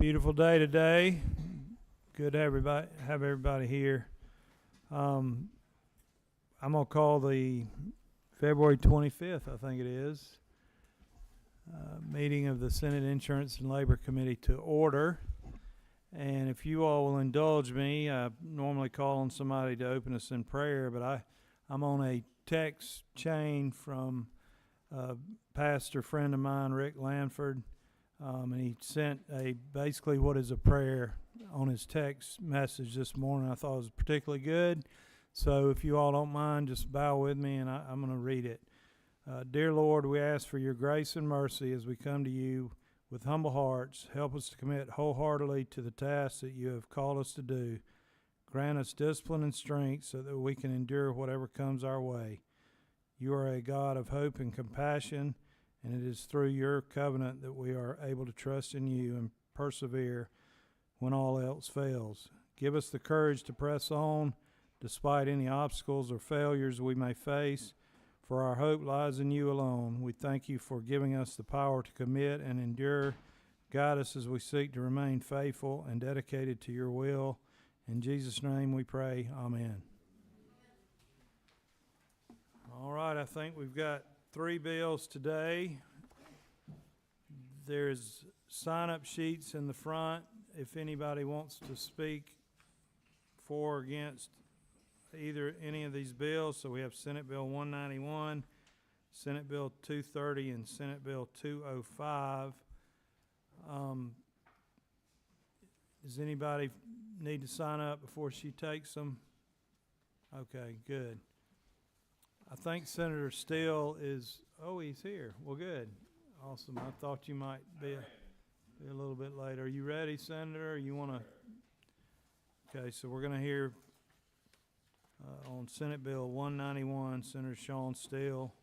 Beautiful day today. Good to have everybody here. I'm gonna call the February 25th, I think it is, meeting of the Senate Insurance and Labor Committee to order. And if you all will indulge me, I normally call on somebody to open us in prayer, but I'm on a text chain from a pastor friend of mine, Rick Lanford. And he sent basically what is a prayer on his text message this morning. I thought it was particularly good. So if you all don't mind, just bow with me and I'm going to read it. Dear Lord, we ask for your grace and mercy as we come to you with humble hearts. Help us to commit wholeheartedly to the tasks that you have called us to do. Grant us discipline and strength so that we can endure whatever comes our way. You are a God of hope and compassion, and it is through your covenant that we are able to trust in you and persevere when all else fails. Give us the courage to press on despite any obstacles or failures we may face, for our hope lies in you alone. We thank you for giving us the power to commit and endure. Guide us as we seek to remain faithful and dedicated to your will. In Jesus' name we pray. Amen. All right, I think we've got 3 bills today. There's sign-up sheets in the front if anybody wants to speak for or against any of these bills. So we have Senate Bill 191, Senate Bill 230, and Senate Bill 205. Does anybody need to sign up before she takes them? Okay, good. I think Senator Steele is, he's here. Well, good. Awesome. I thought you might be a little bit late. Are you ready, Senator? You want to? Okay, so we're going to hear on Senate Bill 191, Senator Sean Steele.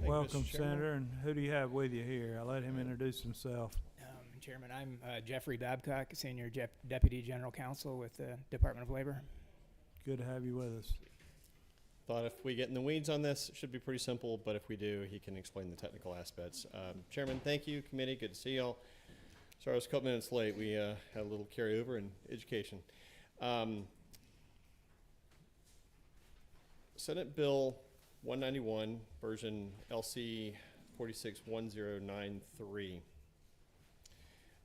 Welcome, Senator. And who do you have with you here? I'll let him introduce himself. Chairman, I'm Jeffrey Babcock, Senior Deputy General Counsel with the Department of Labor. Good to have you with us. Thought if we get in the weeds on this, it should be pretty simple, but if we do, he can explain the technical aspects. Chairman, thank you. Committee, good to see y'all. Sorry I was a couple minutes late. We had a little carryover in education. Senate Bill 191, version LC 461093.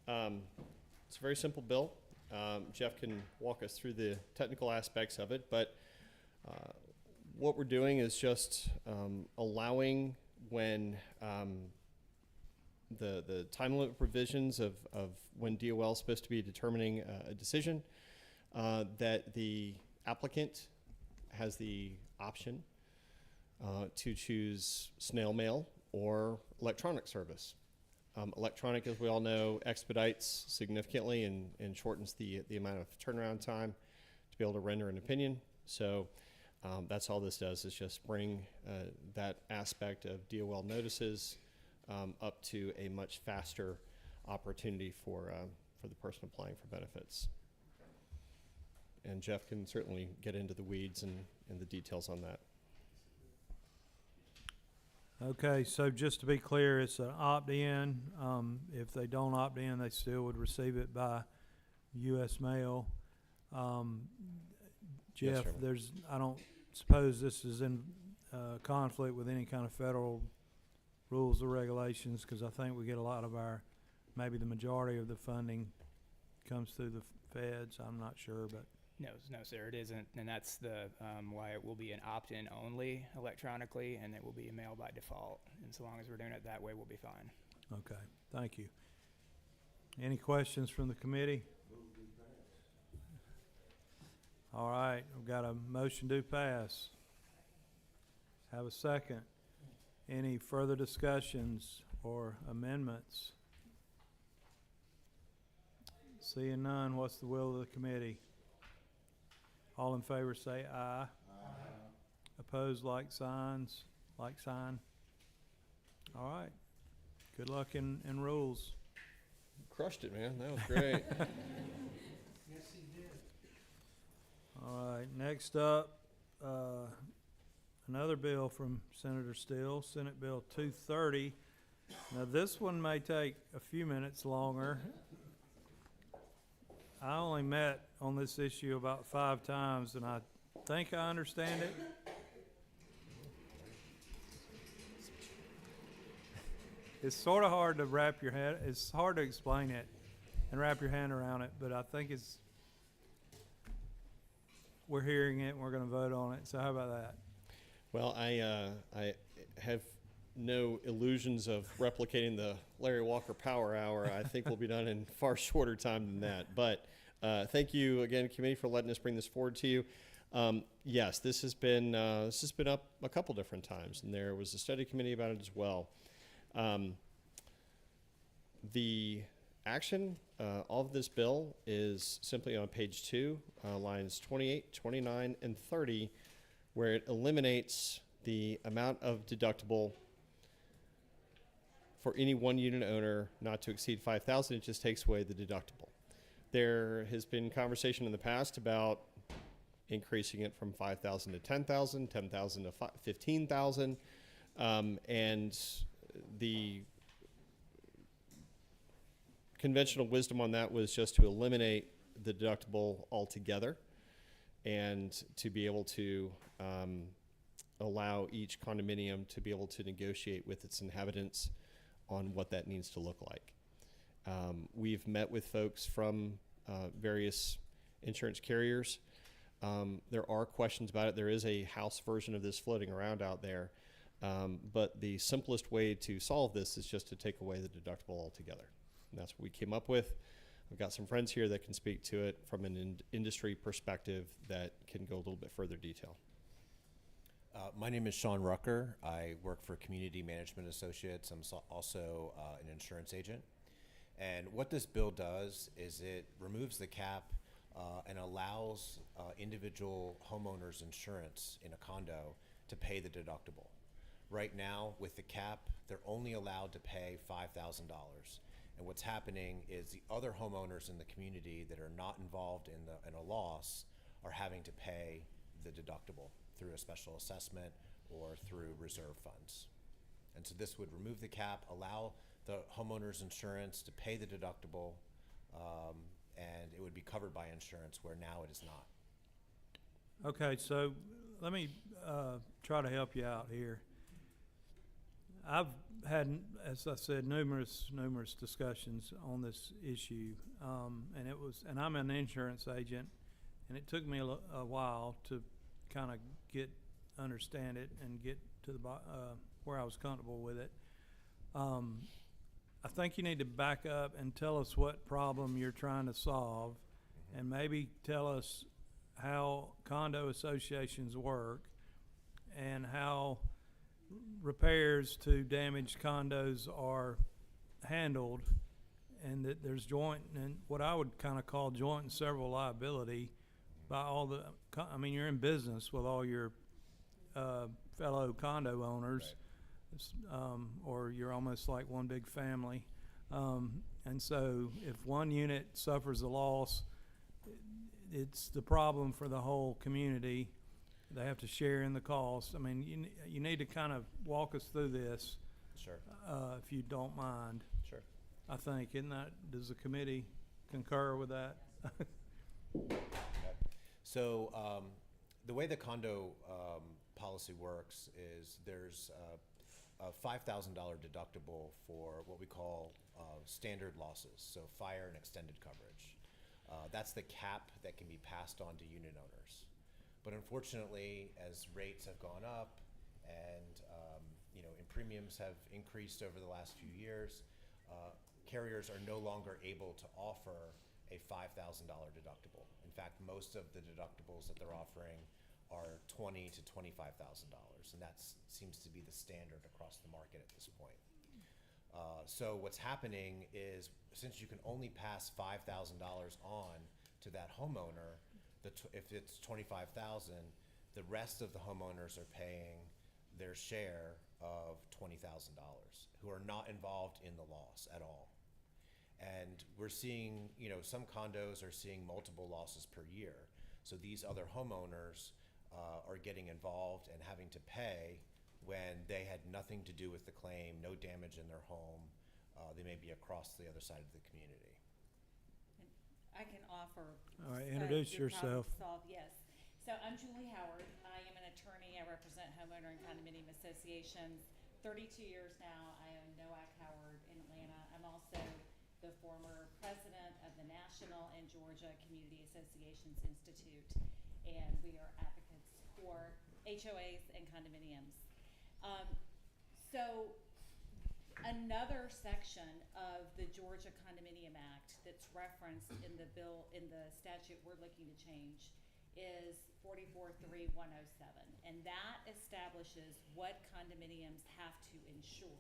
It's a very simple bill. Jeff can walk us through the technical aspects of it, but what we're doing is just allowing when the time limit provisions of when DOL is supposed to be determining a decision, that the applicant has the option to choose snail mail or electronic service. Electronic, as we all know, expedites significantly and shortens the amount of turnaround time to be able to render an opinion. So that's all this does, is just bring that aspect of DOL notices up to a much faster opportunity for the person applying for benefits. And Jeff can certainly get into the weeds and the details on that. Okay, so just to be clear, it's an opt-in. If they don't opt in, they still would receive it by U.S. mail. Jeff, Yes, I don't suppose this is in conflict with any kind of federal rules or regulations, because I think we get a lot of maybe the majority of the funding comes through the feds. I'm not sure, but. No, sir, it isn't, and that's the why it will be an opt-in only electronically, and it will be a mail by default. And so long as we're doing it that way, we'll be fine. Okay, thank you. Any questions from the committee? All right, we've got a motion to pass. Have a second. Any further discussions or amendments? Seeing none, what's the will of the committee? All in favor say aye. Aye. Opposed, like sign. All right. Good luck in rules. Crushed it, man. That was great. All right, next up, another bill from Senator Steele, Senate Bill 230. Now, this one may take a few minutes longer. I only met on this issue about 5 times, and I think I understand it. It's sort of hard to wrap your head, it's hard to explain it and wrap your hand around it, but I think we're hearing it and we're going to vote on it. So how about that? Well, I have no illusions of replicating the Larry Walker Power Hour. I think we'll be done in far shorter time than that. But thank you again, committee, for letting us bring this forward to you. Yes, this has been up a couple different times, and there was a study committee about it as well. The action of this bill is simply on page 2, lines 28, 29, and 30, where it eliminates the amount of deductible for any one unit owner not to exceed $5,000. It just takes away the deductible. There has been conversation in the past about increasing it from $5,000 to $10,000, $10,000 to $15,000, and the conventional wisdom on that was just to eliminate the deductible altogether and to be able to allow each condominium to be able to negotiate with its inhabitants on what that needs to look like. We've met with folks from various insurance carriers. There are questions about it. There is a House version of this floating around out there. But the simplest way to solve this is just to take away the deductible altogether. And that's what we came up with. I've got some friends here that can speak to it from an industry perspective that can go a little bit further detail. My name is Sean Rucker. I work for Community Management Associates. I'm also an insurance agent. And what this bill does is it removes the cap and allows individual homeowners insurance in a condo to pay the deductible. Right now, with the cap, they're only allowed to pay $5,000. And what's happening is the other homeowners in the community that are not involved in a loss are having to pay the deductible through a special assessment or through reserve funds. And so this would remove the cap, allow the homeowner's insurance to pay the deductible, and it would be covered by insurance where now it is not. Okay, so let me try to help you out here. I've had, as I said, numerous discussions on this issue, and I'm an insurance agent, and it took me a while to kind of understand it and get to the where I was comfortable with it. I think you need to back up and tell us what problem you're trying to solve, and maybe tell us how condo associations work and how repairs to damaged condos are handled, and that there's joint and what I would kind of call joint and several liability by all the, I mean, you're in business with all your fellow condo owners, right. Or you're almost like one big family. And so if one unit suffers a loss, it's the problem for the whole community. They have to share in the cost. I mean, you need to kind of walk us through this. Sure. If you don't mind. Sure. I think, does the committee concur with that? Okay. So the way the condo policy works is there's a $5,000 deductible for what we call standard losses, so fire and extended coverage. That's the cap that can be passed on to unit owners. But unfortunately, as rates have gone up and and premiums have increased over the last few years, carriers are no longer able to offer a $5,000 deductible. In fact, most of the deductibles that they're offering are $20,000 to $25,000, and that seems to be the standard across the market at this point. So what's happening is, since you can only pass $5,000 on to that homeowner, if it's $25,000, the rest of the homeowners are paying their share of $20,000, who are not involved in the loss at all. And we're seeing, some condos are seeing multiple losses per year. So these other homeowners are getting involved and having to pay when they had nothing to do with the claim, no damage in their home. They may be across the other side of the community. I can offer. All right, introduce your problem yourself. solve, yes. So I'm Julie Howard. I am an attorney. I represent homeowner and condominium associations. 32 years now. I own NOAC Howard in Atlanta. I'm also the former president of the National and Georgia Community Associations Institute, and we are advocates for HOAs and condominiums. So another section of the Georgia Condominium Act that's referenced in the bill, in the statute we're looking to change, is 44.3.107, and that establishes what condominiums have to insure,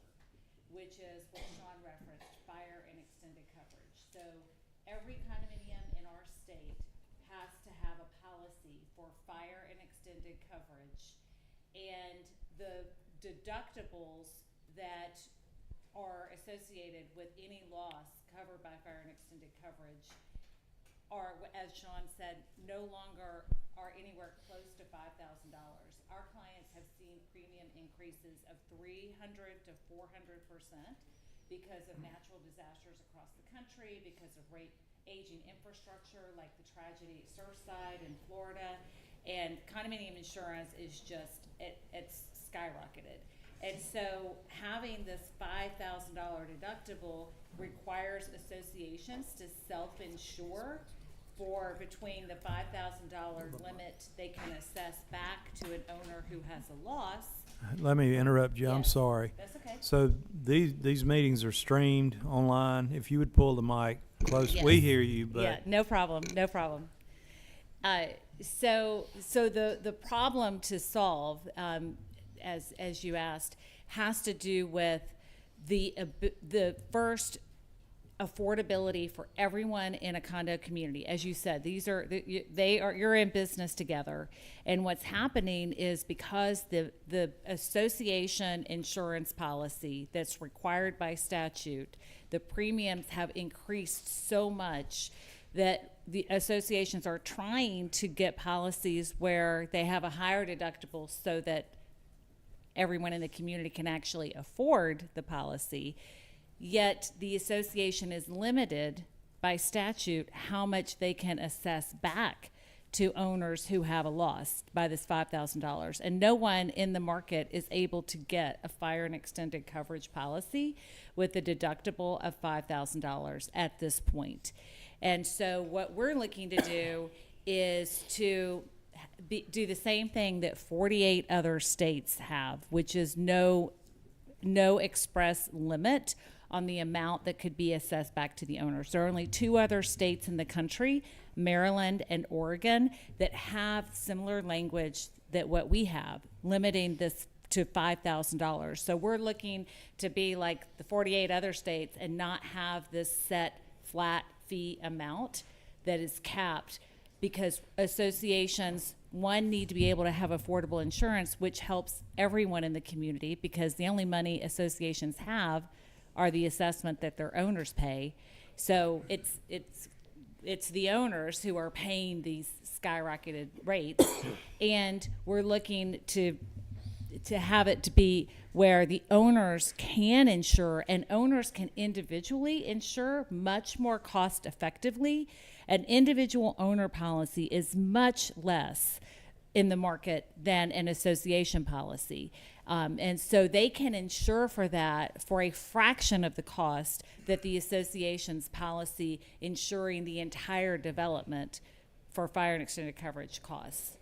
which is what Sean referenced, fire and extended coverage. So every condominium in our state has to have a policy for fire and extended coverage, and the deductibles that are associated with any loss covered by fire and extended coverage are, as Sean said, no longer are anywhere close to $5,000. Our clients have seen premium increases of 300 to 400% because of natural disasters across the country, because of aging infrastructure like the tragedy at Surfside in Florida, and condominium insurance is just, it's skyrocketed. And so having this $5,000 deductible requires associations to self-insure for between the $5,000 limit they can assess back to an owner who has a loss. Let me interrupt you. I'm Yes. sorry. That's okay. So these meetings are streamed online. If you would pull the mic close, we Yes. hear you, but Yeah, no problem, no problem. So the problem to solve, as you asked, has to do with the first affordability for everyone in a condo community. As you said, you're in business together, and what's happening is because the association insurance policy that's required by statute, the premiums have increased so much that the associations are trying to get policies where they have a higher deductible so that everyone in the community can actually afford the policy. Yet the association is limited by statute how much they can assess back to owners who have a loss by this $5,000. And no one in the market is able to get a fire and extended coverage policy with a deductible of $5,000 at this point. And so what we're looking to do is to do the same thing that 48 other states have, which is no express limit on the amount that could be assessed back to the owners. There are only 2 other states in the country, Maryland and Oregon, that have similar language that what we have, limiting this to $5,000. So we're looking to be like the 48 other states and not have this set flat fee amount that is capped, because associations, one, need to be able to have affordable insurance, which helps everyone in the community, because the only money associations have are the assessment that their owners pay. So it's the owners who are paying these skyrocketed rates, and we're looking to have it to be where the owners can insure, and owners can individually insure much more cost effectively. An individual owner policy is much less in the market than an association policy. And so they can insure for that for a fraction of the cost that the association's policy insuring the entire development for fire and extended coverage costs.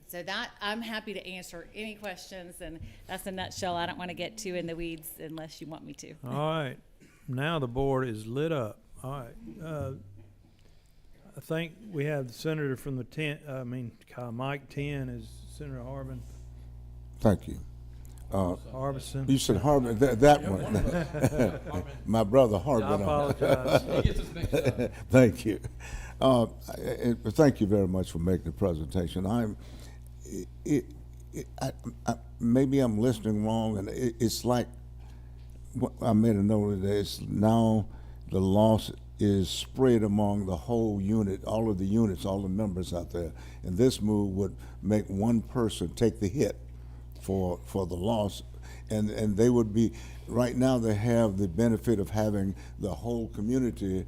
So that, I'm happy to answer any questions, and that's a nutshell. I don't want to get too in the weeds unless you want me to. all right. Now the board is lit up. All right. I think we have the senator from the Mike 10 is Senator Harbin. Thank you. Harbison. You said Harbin, that one. My brother Harbin. I apologize. Thank you. Thank you very much for making the presentation. maybe I'm listening wrong, and it's like, I made a note of this, now the loss is spread among the whole unit, all of the units, all the members out there. And this move would make one person take the hit for the loss. And they would be, right now they have the benefit of having the whole community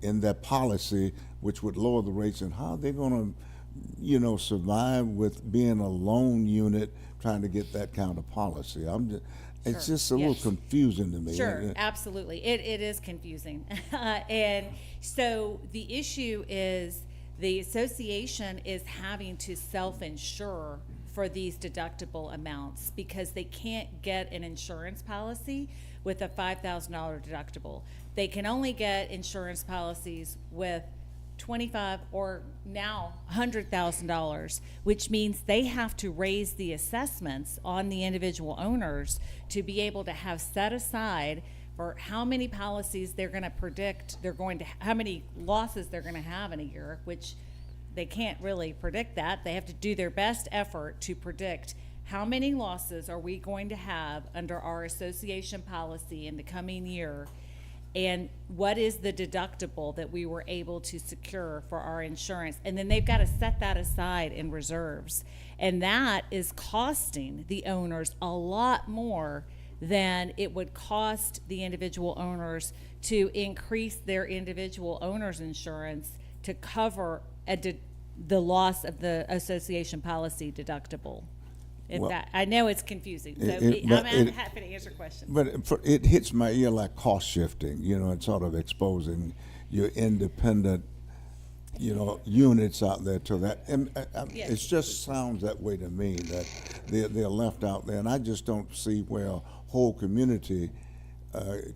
in that policy, which would lower the rates. And how are they gonna, survive with being a lone unit trying to get that kind of policy? It's Sure. just a little Yes. confusing to me. Sure, absolutely. It is confusing. And so the issue is the association is having to self-insure for these deductible amounts because they can't get an insurance policy with a $5,000 deductible. They can only get insurance policies with $25 or now $100,000, which means they have to raise the assessments on the individual owners to be able to have set aside for how many policies they're going to predict how many losses they're going to have in a year, which they can't really predict that. They have to do their best effort to predict how many losses are we going to have under our association policy in the coming year, and what is the deductible that we were able to secure for our insurance. And then they've got to set that aside in reserves. And that is costing the owners a lot more than it would cost the individual owners to increase their individual owner's insurance to cover the loss of the association policy deductible. I know it's confusing, so I'm happy to answer questions. But it hits my ear like cost shifting, and sort of exposing your independent, units out there to that. And Yes. it just sounds that way to me, that they're left out there. And I just don't see where a whole community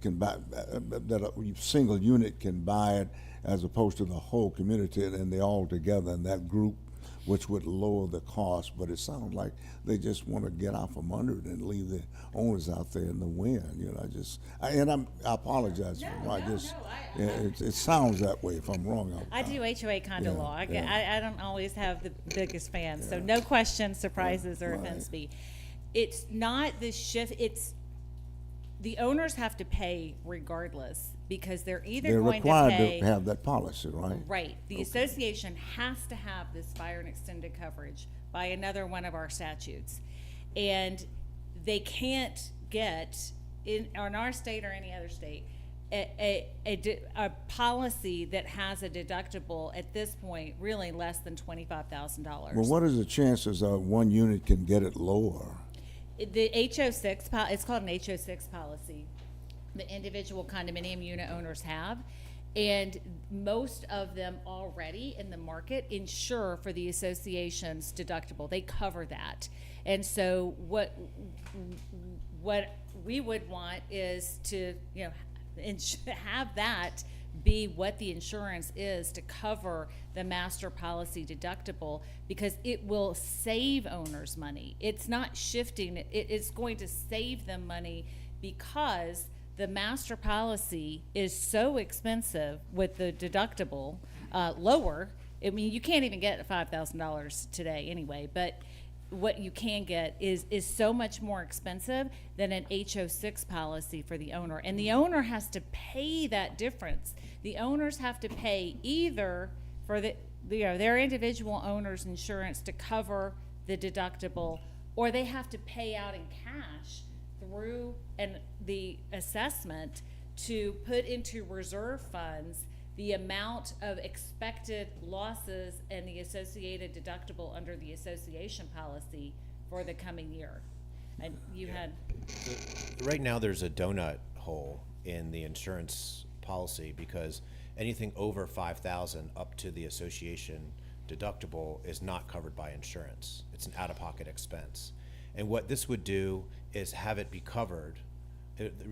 can buy, that a single unit can buy it as opposed to the whole community and they all together in that group, which would lower the cost. But it sounds like they just want to get out from under it and leave the owners out there in the wind. I apologize. It sounds that way. If I'm wrong, I do HOA condo Yeah, law. yeah. I don't always have the biggest fans, so no questions, surprises, or Right. offense me. It's not the shift. It's the owners have to pay regardless because they're either they're going required to pay. to have that policy, right? Right. The association has to have this fire and extended coverage by another one of our statutes. And they can't get, in our state or any other state, a policy that has a deductible at this point really less than $25,000. Well, what is the chances one unit can get it lower? The HO6, it's called an HO6 policy, the individual condominium unit owners have. And most of them already in the market insure for the association's deductible. They cover that. And so what we would want is to, have that be what the insurance is to cover the master policy deductible, because it will save owners money. It's not shifting, it's going to save them money because the master policy is so expensive with the deductible lower. I mean, you can't even get $5,000 today anyway, but what you can get is so much more expensive than an HO6 policy for the owner. And the owner has to pay that difference. The owners have to pay either for their individual owner's insurance to cover the deductible, or they have to pay out in cash through the assessment to put into reserve funds the amount of expected losses and the associated deductible under the association policy for the coming year. And you had, Right now, there's a donut hole in the insurance policy because anything over 5,000 up to the association deductible is not covered by insurance. It's an out-of-pocket expense. And what this would do is have it be covered.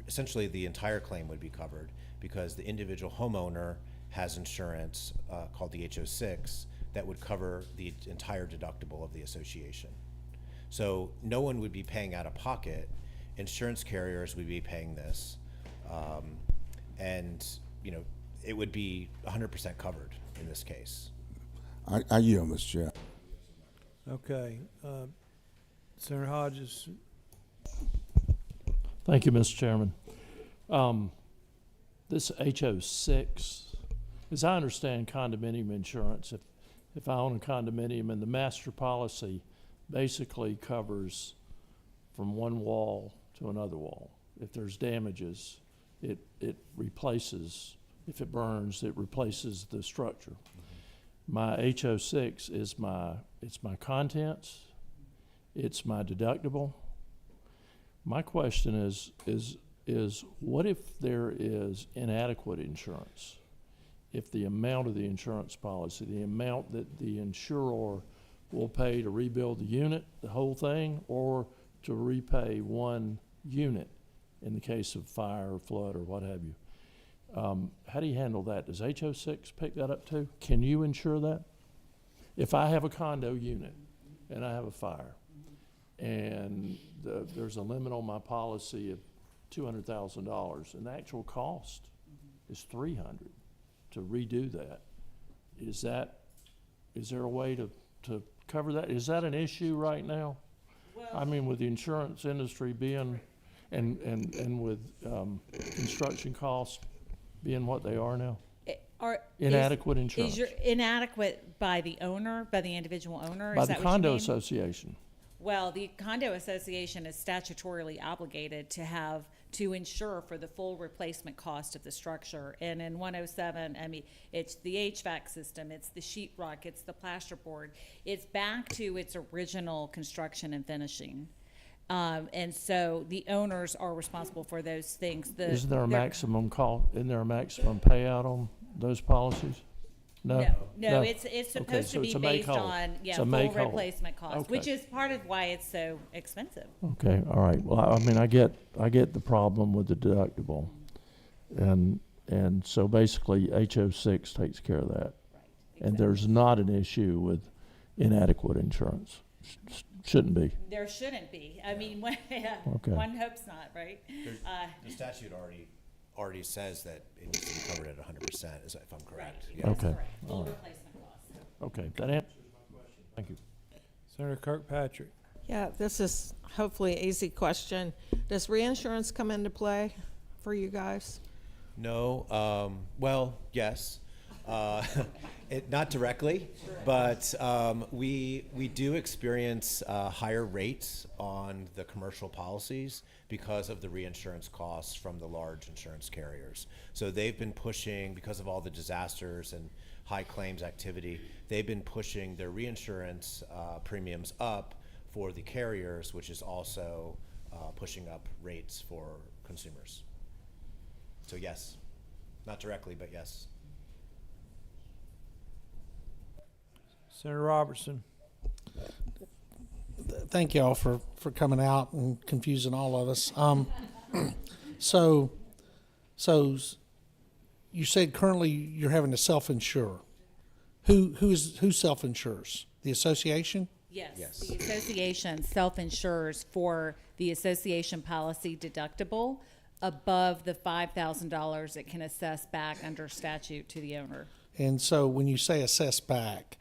Essentially, the entire claim would be covered because the individual homeowner has insurance called the HO6 that would cover the entire deductible of the association. So no one would be paying out of pocket. Insurance carriers would be paying this, and it would be 100% covered in this case. I yield, Mr. Chair. Okay, Senator Hodges. Thank you, Mr. Chairman. This HO6, as I understand condominium insurance, if I own a condominium and the master policy basically covers from one wall to another wall. If there's damages, it replaces, if it burns, it replaces the structure. My HO6 is it's my contents, it's my deductible. My question is what if there is inadequate insurance? If the amount of the insurance policy, the amount that the insurer will pay to rebuild the unit, the whole thing, or to repay one unit in the case of fire or flood or what have you. How do you handle that? Does HO6 pick that up too? Can you insure that? If I have a condo unit and I have a fire and there's a limit on my policy of $200,000 and the actual cost is $300 to redo that, is there a way to cover that? Is that an issue right now? I mean, with the insurance industry being, and with construction costs being what they are now? Inadequate insurance. Is your inadequate by the owner, by the individual owner? By Is the that what you condo mean? association. Well, the condo association is statutorily obligated to insure for the full replacement cost of the structure. And in 107, I mean, it's the HVAC system, it's the sheetrock, it's the plasterboard. It's back to its original construction and finishing. And so the owners are responsible for those things. Isn't there a maximum payout on those policies? No, it's supposed so to it's be a make based whole. on, It's a full make whole. replacement cost, Okay. which is part of why it's so expensive. Okay, all right. Well, I mean, I get the problem with the deductible. And so basically HO6 takes care of that. And there's not an issue with inadequate insurance. Shouldn't be. There shouldn't be. I mean, Okay. one hopes not, right? The statute already says that it needs to be covered at 100%, if I'm correct. Yeah. Okay. Correct. Full replacement cost. Okay, that answers my question. Thank you. Senator Kirkpatrick. Yeah, this is hopefully an easy question. Does reinsurance come into play for you guys? No, well, yes. Not directly, but we do experience higher rates on the commercial policies because of the reinsurance costs from the large insurance carriers. So they've been pushing, because of all the disasters and high claims activity, they've been pushing their reinsurance premiums up for the carriers, which is also pushing up rates for consumers. So yes, not directly, but yes. Senator Robertson. Thank y'all for coming out and confusing all of us. So you said currently you're having to self-insure. Who self-insures? The association? Yes. The association self-insures for the association policy deductible above the $5,000 it can assess back under statute to the owner. And so when you say assess back,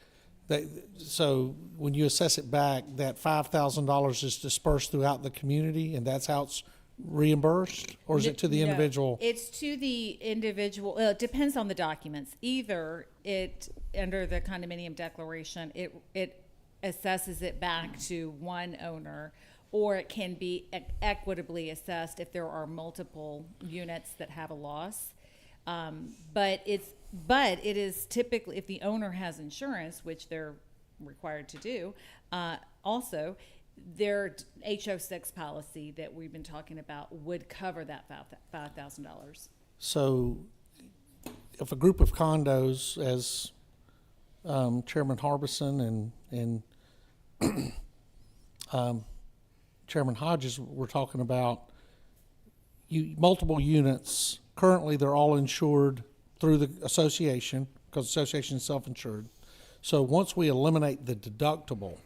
so when you assess it back, that $5,000 is dispersed throughout the community, and that's how it's reimbursed, or is it to the No, individual? It's to the individual. It depends on the documents. Either it, under the condominium declaration, it assesses it back to one owner, or it can be equitably assessed if there are multiple units that have a loss. But it is typically, if the owner has insurance, which they're required to do, also their HO6 policy that we've been talking about would cover that $5,000. So if a group of condos, as Chairman Harbison and Chairman Hodges were talking about, multiple units, currently they're all insured through the association, because the association is self-insured. So once we eliminate the deductible,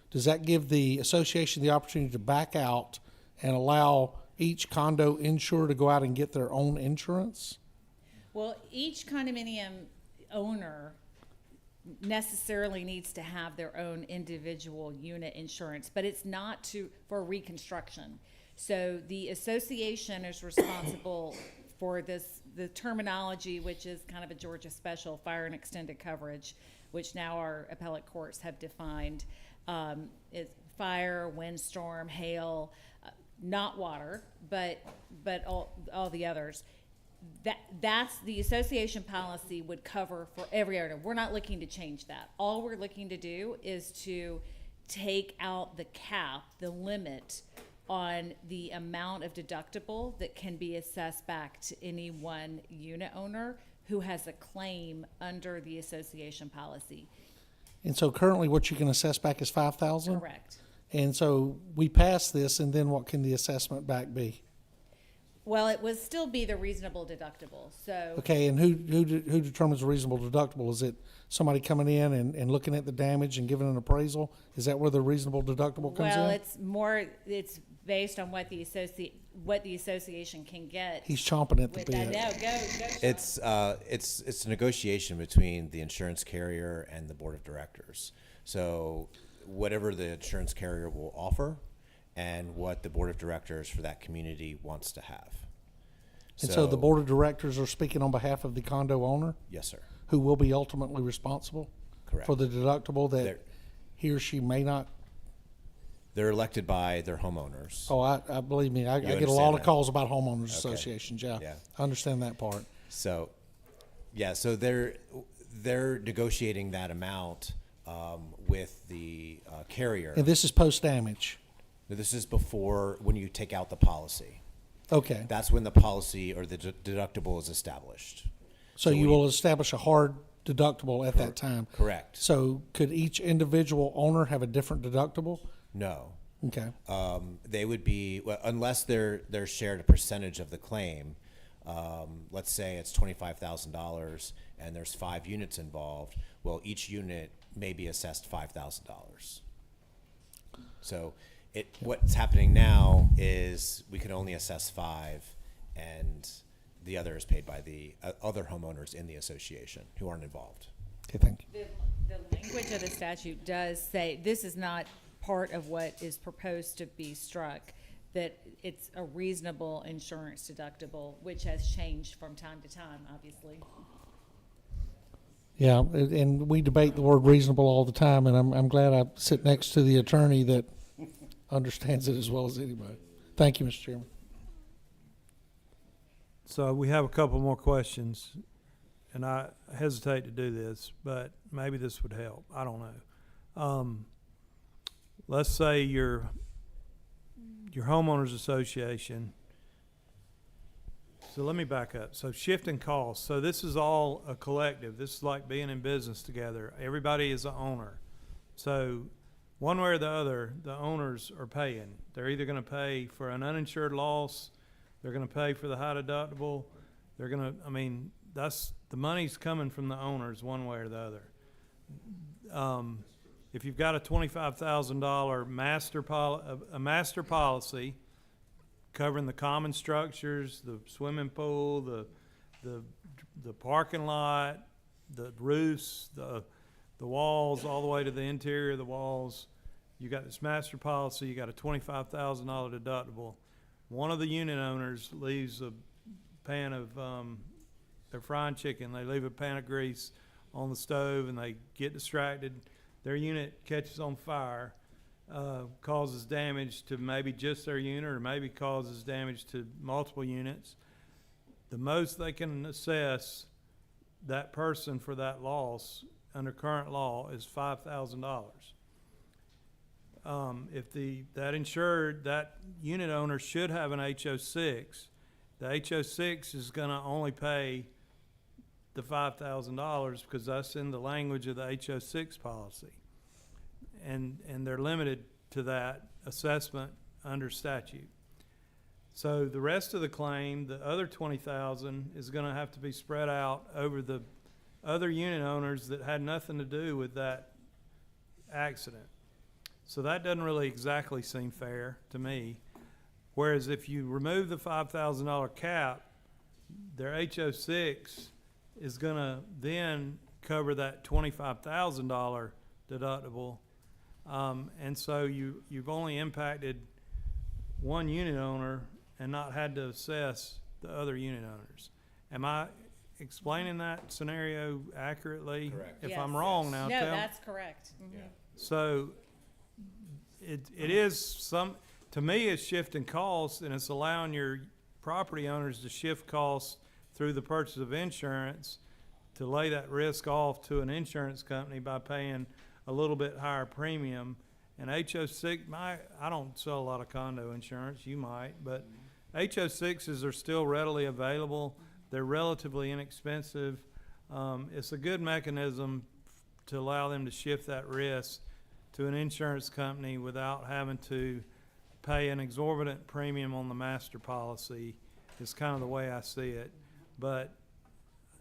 does that give the association the opportunity to back out and allow each condo insurer to go out and get their own insurance? Well, each condominium owner necessarily needs to have their own individual unit insurance, but it's not for reconstruction. So the association is responsible for the terminology, which is kind of a Georgia special, fire and extended coverage, which now our appellate courts have defined. It's fire, windstorm, hail, not water, but all the others. That's the association policy would cover for every owner. We're not looking to change that. All we're looking to do is to take out the cap, the limit on the amount of deductible that can be assessed back to any one unit owner who has a claim under the association policy. And so currently what you can assess back is 5,000? Correct. And so we pass this, and then what can the assessment back be? Well, it would still be the reasonable deductible, so. Okay, and who determines a reasonable deductible? Is it somebody coming in and looking at the damage and giving an appraisal? Is that where the reasonable deductible comes in? Well, it's based on what the association can get. He's chomping at the With that, bit. no, go. Sean. It's a negotiation between the insurance carrier and the board of directors. So whatever the insurance carrier will offer and what the board of directors for that community wants to have. And so the board of directors are speaking on behalf of the condo owner, Yes, sir. who will be ultimately responsible Correct. for the deductible that They're- he or she may not. They're elected by their homeowners. Oh, I believe me, I get a lot understand of that? calls about homeowners associations. Yeah, Yeah. I understand that part. So, yeah, so they're negotiating that amount with the carrier. And this is post damage. This is before, when you take out the policy. Okay, That's when the policy or the deductible is established. so you will establish a hard deductible at that time. Correct. So could each individual owner have a different deductible? No. Okay, They would be, well, unless they're shared a percentage of the claim. Let's say it's $25,000 and there's 5 units involved. Well, each unit may be assessed $5,000. So what's happening now is we can only assess 5, and the other is paid by the other homeowners in the association who aren't involved. okay, thank you. The language of the statute does say, this is not part of what is proposed to be struck, that it's a reasonable insurance deductible, which has changed from time to time, obviously. Yeah, and we debate the word reasonable all the time, and I'm glad I sit next to the attorney that understands it as well as anybody. Thank you, Mr. Chairman. So we have a couple more questions, and I hesitate to do this, but maybe this would help. I don't know. Let's say your homeowners association. So let me back up. So shifting costs. So this is all a collective. This is like being in business together. Everybody is an owner. So one way or the other, the owners are paying. They're either going to pay for an uninsured loss, they're going to pay for the high deductible, they're going to, that's, the money's coming from the owners one way or the other. If you've got a $25,000 master policy covering the common structures, the swimming pool, the parking lot, the roofs, the walls, all the way to the interior of the walls. You got this master policy, you got a $25,000 deductible. One of the unit owners leaves a pan of, they're frying chicken, they leave a pan of grease on the stove and they get distracted. Their unit catches on fire, causes damage to maybe just their unit or maybe causes damage to multiple units. The most they can assess that person for that loss under current law is $5,000. If that unit owner should have an HO6, the HO6 is going to only pay the $5,000 because that's in the language of the HO6 policy, and they're limited to that assessment under statute. So the rest of the claim, the other $20,000, is going to have to be spread out over the other unit owners that had nothing to do with that accident. So that doesn't really exactly seem fair to me. Whereas if you remove the $5,000 cap, their HO6 is going to then cover that $25,000 deductible. And so you've only impacted one unit owner and not had to assess the other unit owners. Am I explaining that scenario accurately? Correct. If Yes. I'm wrong now, No, tell me. that's correct. Mhm. Yeah. So it is to me, it's shifting costs, and it's allowing your property owners to shift costs through the purchase of insurance to lay that risk off to an insurance company by paying a little bit higher premium. And HO6, I don't sell a lot of condo insurance, you might, but HO6s are still readily available. They're relatively inexpensive. It's a good mechanism to allow them to shift that risk to an insurance company without having to pay an exorbitant premium on the master policy, is kind of the way I see it. But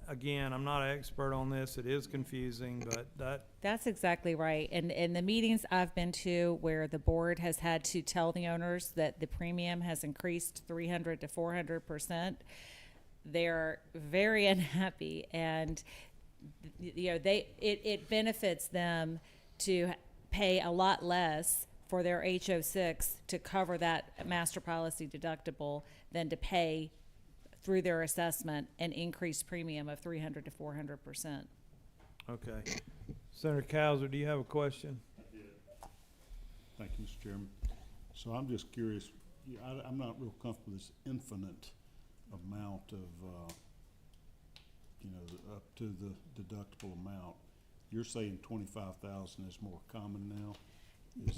again, I'm not an expert on this. It is confusing, but That's exactly right. And in the meetings I've been to where the board has had to tell the owners that the premium has increased 300 to 400%, they're very unhappy. And, it benefits them to pay a lot less for their HO6 to cover that master policy deductible than to pay through their assessment an increased premium of 300 to 400%. okay. Senator Cowser, do you have a question? Thank you, Mr. Chairman. So I'm just curious, I'm not real comfortable with this infinite amount of, up to the deductible amount. You're saying 25,000 is more common now?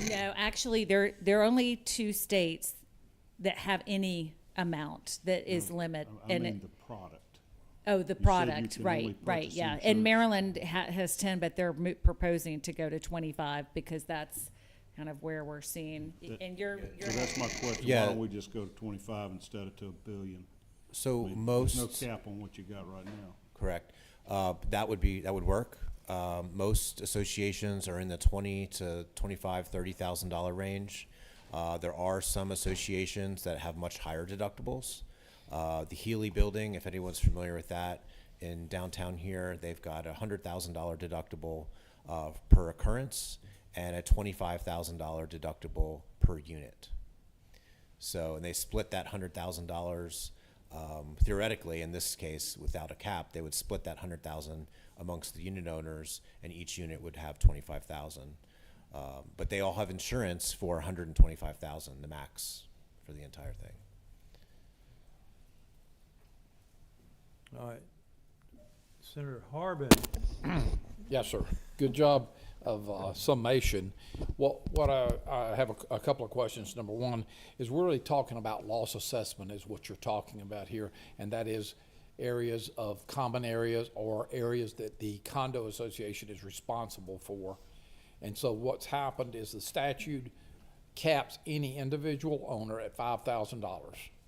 No, actually, there are only 2 states that have any amount that is limit. I and mean the product. Oh, the You said you product, can right, only right, purchase yeah. And insurance. Maryland has 10, but they're proposing to go to 25 because that's kind of where we're seeing. And you're So that's my question. Yeah. Why don't we just go to 25 instead of to $1 billion? So I mean, most. There's no cap on what you got right now. Correct. That would work. Most associations are in the $20,000 to $25,000, $30,000 range. There are some associations that have much higher deductibles. The Healy Building, if anyone's familiar with that, in downtown here, they've got a $100,000 deductible per occurrence and a $25,000 deductible per unit. So, and they split that $100,000. Theoretically, in this case, without a cap, they would split that $100,000 amongst the unit owners, and each unit would have $25,000. But they all have insurance for $125,000, the max for the entire thing. All right. Senator Harbin. Yes, sir. Good job of summation. What I have a couple of questions. Number one is we're really talking about loss assessment is what you're talking about here, and that is areas of common areas or areas that the condo association is responsible for. And so what's happened is the statute caps any individual owner at $5,000,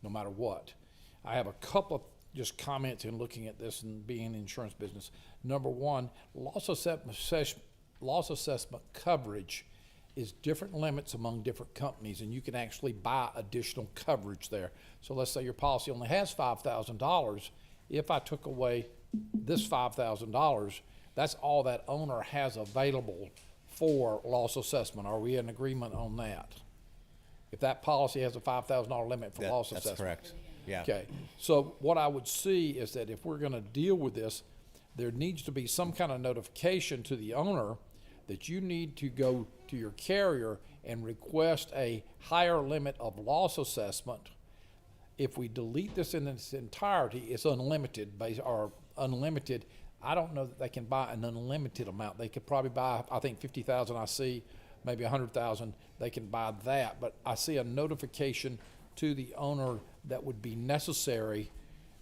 no matter what. I have a couple of just comments in looking at this and being in the insurance business. Number one, loss assessment coverage is different limits among different companies, and you can actually buy additional coverage there. So let's say your policy only has $5,000. If I took away this $5,000, that's all that owner has available for loss assessment. Are we in agreement on that? If that policy has a $5,000 limit for loss That's assessment. correct. Yeah. Okay, so what I would see is that if we're gonna deal with this, there needs to be some kind of notification to the owner that you need to go to your carrier and request a higher limit of loss assessment. If we delete this in its entirety, it's unlimited, or unlimited. I don't know that they can buy an unlimited amount. They could probably buy, I think 50,000 I see, maybe 100,000, they can buy that. But I see a notification to the owner that would be necessary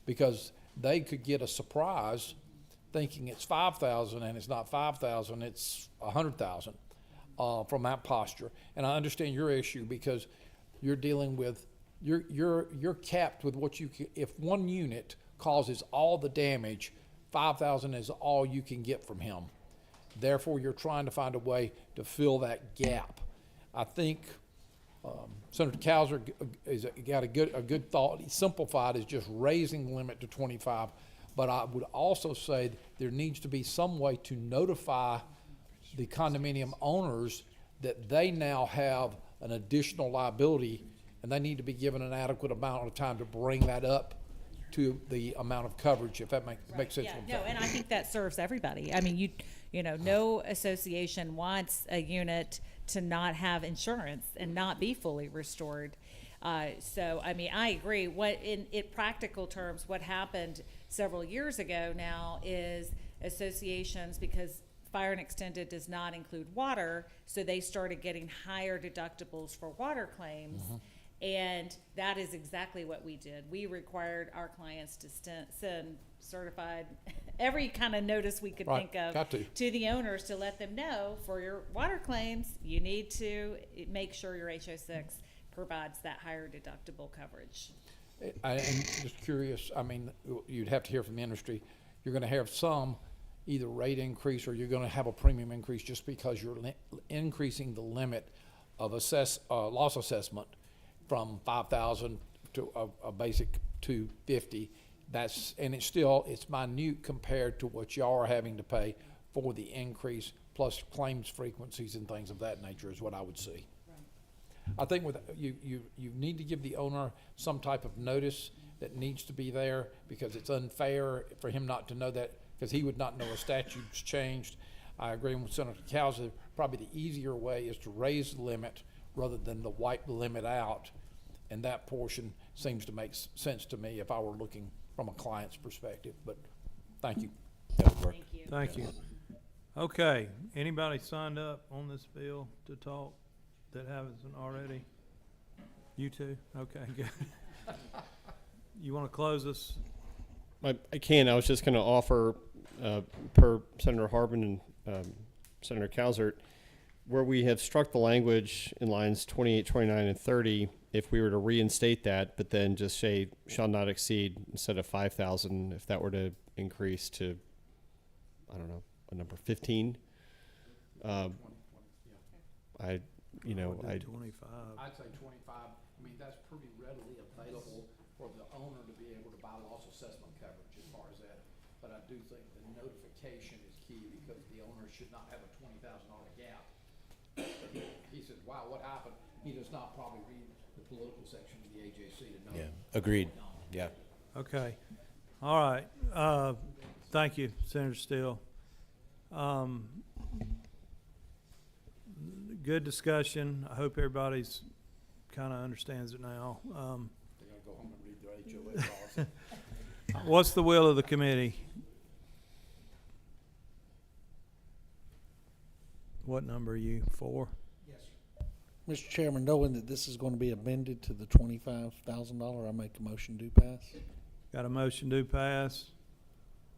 because they could get a surprise thinking it's 5,000 and it's not 5,000, it's 100,000 from that posture. And I understand your issue because you're dealing with, you're capped with what you can, if one unit causes all the damage, 5,000 is all you can get from him. Therefore, you're trying to find a way to fill that gap. I think Senator Cowser got a good thought. He simplified is just raising the limit to 25. But I would also say there needs to be some way to notify the condominium owners that they now have an additional liability, and they need to be given an adequate amount of time to bring that up to the amount of coverage, if that makes sense. Yeah, what I'm no, saying. and I think that serves everybody. I mean, you know, no association wants a unit to not have insurance and not be fully restored. So, I mean, I agree. What in practical terms, what happened several years ago now is associations, because Fire and Extended does not include water, so they started getting higher deductibles for water claims. And that is exactly what we did. We required our clients to send certified, every kind of notice we could Right, think of got to. the owners to let them know, for your water claims, you need to make sure your HO6 provides that higher deductible coverage. I'm just curious, I mean, you'd have to hear from the industry. You're gonna have some either rate increase, or you're gonna have a premium increase just because you're increasing the limit of loss assessment from 5,000 to a basic 250. And it's minute compared to what y'all are having to pay for the increase, plus claims frequencies and things of that nature is what I would see. I think with, you need to give the owner some type of notice that needs to be there, because it's unfair for him not to know that, because he would not know a statute's changed. I agree with Senator Cowser, probably the easier way is to raise the limit rather than to wipe the limit out. And that portion seems to make sense to me if I were looking from a client's perspective, but thank you. That would work. Thank you. Thank you. Okay, anybody signed up on this bill to talk that hasn't already? You two? Okay, good. You want to close this? I can. I was just going to offer, per Senator Harbin and Senator Cowsert, where we have struck the language in lines 28, 29, and 30, if we were to reinstate that, but then just say shall not exceed instead of 5,000, if that were to increase to, I don't know, a number 15. I'd do 25. I'd say 25. I mean, that's pretty readily available for the owner to be able to buy loss assessment coverage as far as that. But I do think the notification is key, because the owner should not have a $20,000 gap. He says, wow, what happened? He does not probably read the political section of the AJC to know. Yeah, agreed. Yeah. Okay. All right. Thank you, Senator Steele. Good discussion. I hope everybody's kind of understands it now. They're gonna go home and read their HOA policy. What's the will of the committee? What number are you? 4? Mr. Chairman, knowing that this is going to be amended to the $25,000, I make a motion to pass. Got a motion to pass?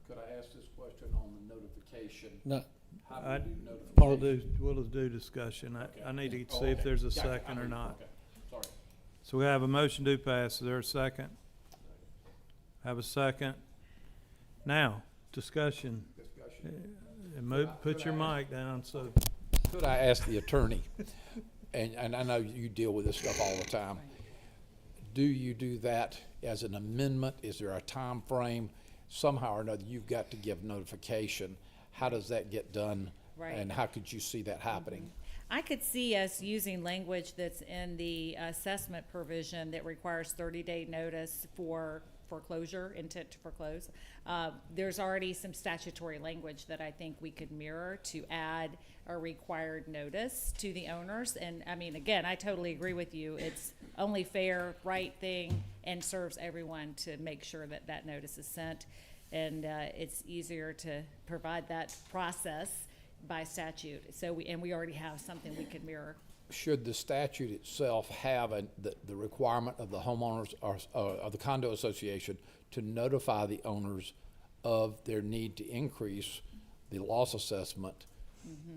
Could I ask this question on the notification? No, How do I- you do notification? We'll do discussion. I need to see if there's a Gotcha. second I or mean, not. okay. Sorry. So we have a motion to pass. Is there a second? Have a second. Now, discussion. Put your mic down so. Could I ask the attorney, and I know you deal with this stuff all the time, do you do that as an amendment? Is there a time frame? Somehow or another, you've got to give notification. How does that get done? Right. And how could you see that happening? I could see us using language that's in the assessment provision that requires 30-day notice for foreclosure, intent to foreclose. There's already some statutory language that I think we could mirror to add a required notice to the owners. And I mean, again, I totally agree with you. It's only fair, right thing, and serves everyone to make sure that that notice is sent. And it's easier to provide that process by statute. So we already have something we could mirror. Should the statute itself have the requirement of the homeowners or of the condo association to notify the owners of their need to increase the loss assessment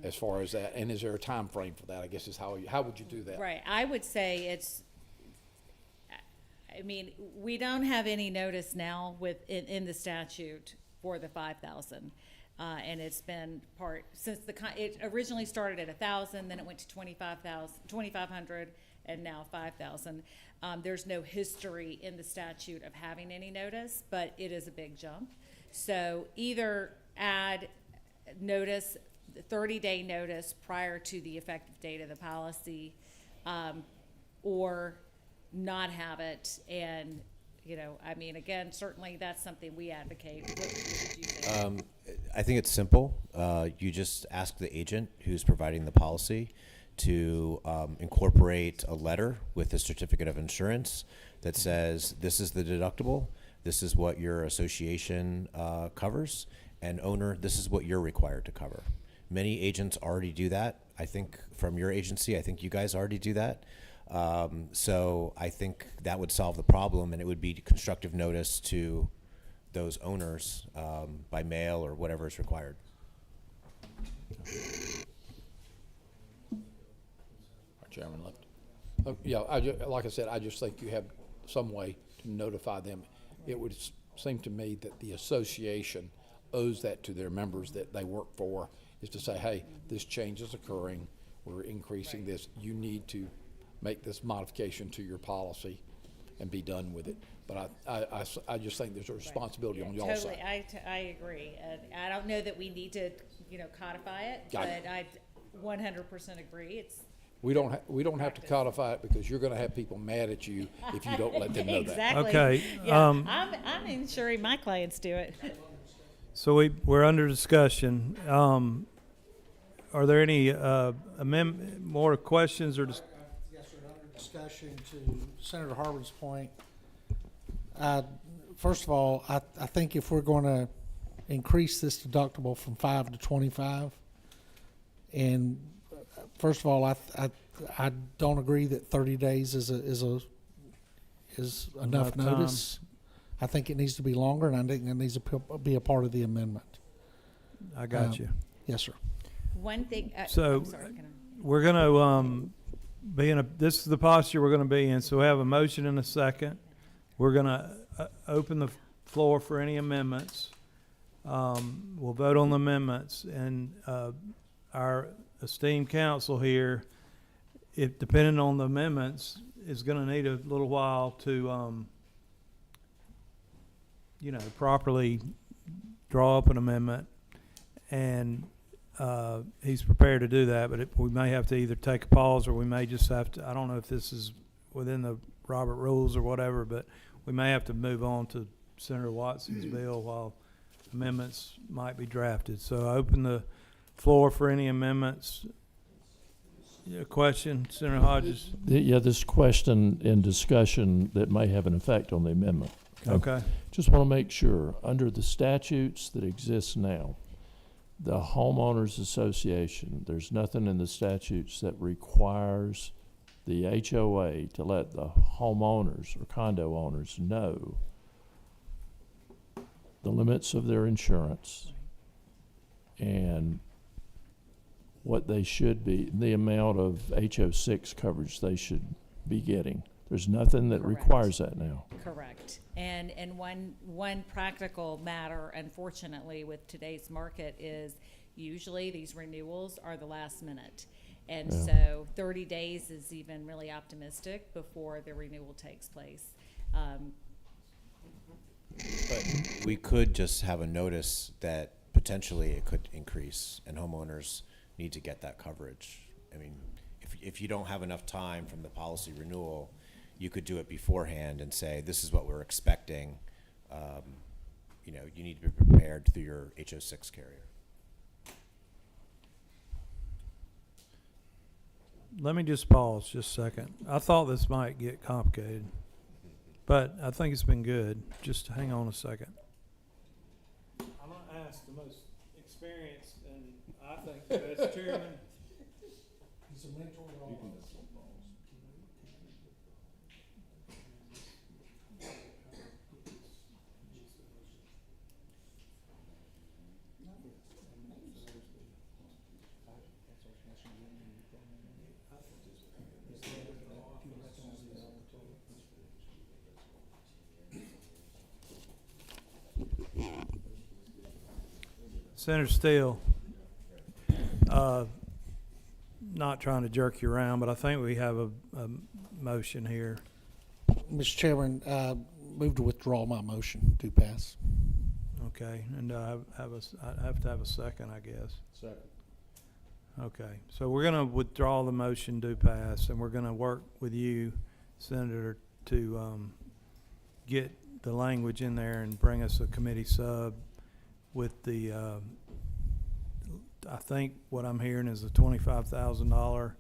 as far as that? And is there a time frame for that? I guess is how would you do that? Right, I would say it's, I mean, we don't have any notice now in the statute for the 5,000. And it's been since it originally started at 1,000, then it went to 2,500, and now 5,000. There's no history in the statute of having any notice, but it is a big jump. So either add notice, 30-day notice prior to the effective date of the policy, or not have it. And, you know, I mean, again, certainly that's something we advocate. What would you think? I think it's simple. You just ask the agent who's providing the policy to incorporate a letter with a certificate of insurance that says this is the deductible, this is what your association covers, and owner, this is what you're required to cover. Many agents already do that. I think from your agency, I think you guys already do that. So I think that would solve the problem, and it would be constructive notice to those owners by mail or whatever is required. Our chairman left. Yeah, like I said, I just think you have some way to notify them. It would seem to me that the association owes that to their members that they work for, is to say, hey, this change is occurring, we're increasing this, you need to make this modification to your policy and be done with it. But I just think there's a responsibility on y'all's Totally, side. I agree. And I don't know that we need to, you know, codify it, Got but it. I 100% agree. It's, We don't have to codify it, because you're gonna have people mad at you if you don't let them know that. exactly. Okay, Yeah, I'm ensuring my clients do it. So we're under discussion. Are there any more questions or Yes, sir. Under discussion to Senator Harvin's point, first of all, I think if we're going to increase this deductible from 5 to 25, and first of all, I don't agree that 30 days is enough Enough time. notice. I think it needs to be longer, and I think it needs to be a part of the amendment. I got you. Yes, sir. One thing, So- I'm sorry, can I- We're gonna be in this is the posture we're gonna be in. So we have a motion and a second. We're gonna open the floor for any amendments. We'll vote on the amendments, and our esteemed counsel here, if depending on the amendments, is gonna need a little while to properly draw up an amendment, and he's prepared to do that, but we may have to either take a pause, or we may just have to, I don't know if this is within the Robert rules or whatever, but we may have to move on to Senator Watson's bill while amendments might be drafted. So I open the floor for any amendments. Yeah, question, Senator Hodges? Yeah, this question and discussion that may have an effect on the amendment. Okay. Just want to make sure, under the statutes that exist now, the homeowners association, there's nothing in the statutes that requires the HOA to let the homeowners or condo owners know the limits of their insurance and what they should be, the amount of HO6 coverage they should be getting. There's nothing that Correct. requires that now. Correct. And one practical matter, unfortunately, with today's market is usually these renewals are the last minute. And Yeah. so 30 days is even really optimistic before the renewal takes place. But we could just have a notice that potentially it could increase, and homeowners need to get that coverage. I mean, if you don't have enough time from the policy renewal, you could do it beforehand and say, this is what we're expecting. You need to be prepared through your HO6 carrier. Let me just pause just a second. I thought this might get complicated, but I think it's been good. Just hang on a second. I'm gonna ask the most experienced and I think the best chairman. He's a mentor to all of us. Senator Steele, not trying to jerk you around, but I think we have a motion here. Mr. Chairman, move to withdraw my motion to pass. Okay, and I have to have a second, I guess. Second. Okay, so we're gonna withdraw the motion do pass, and we're gonna work with you, Senator, to, get the language in there and bring us a committee sub with the, I think what I'm hearing is a $25,000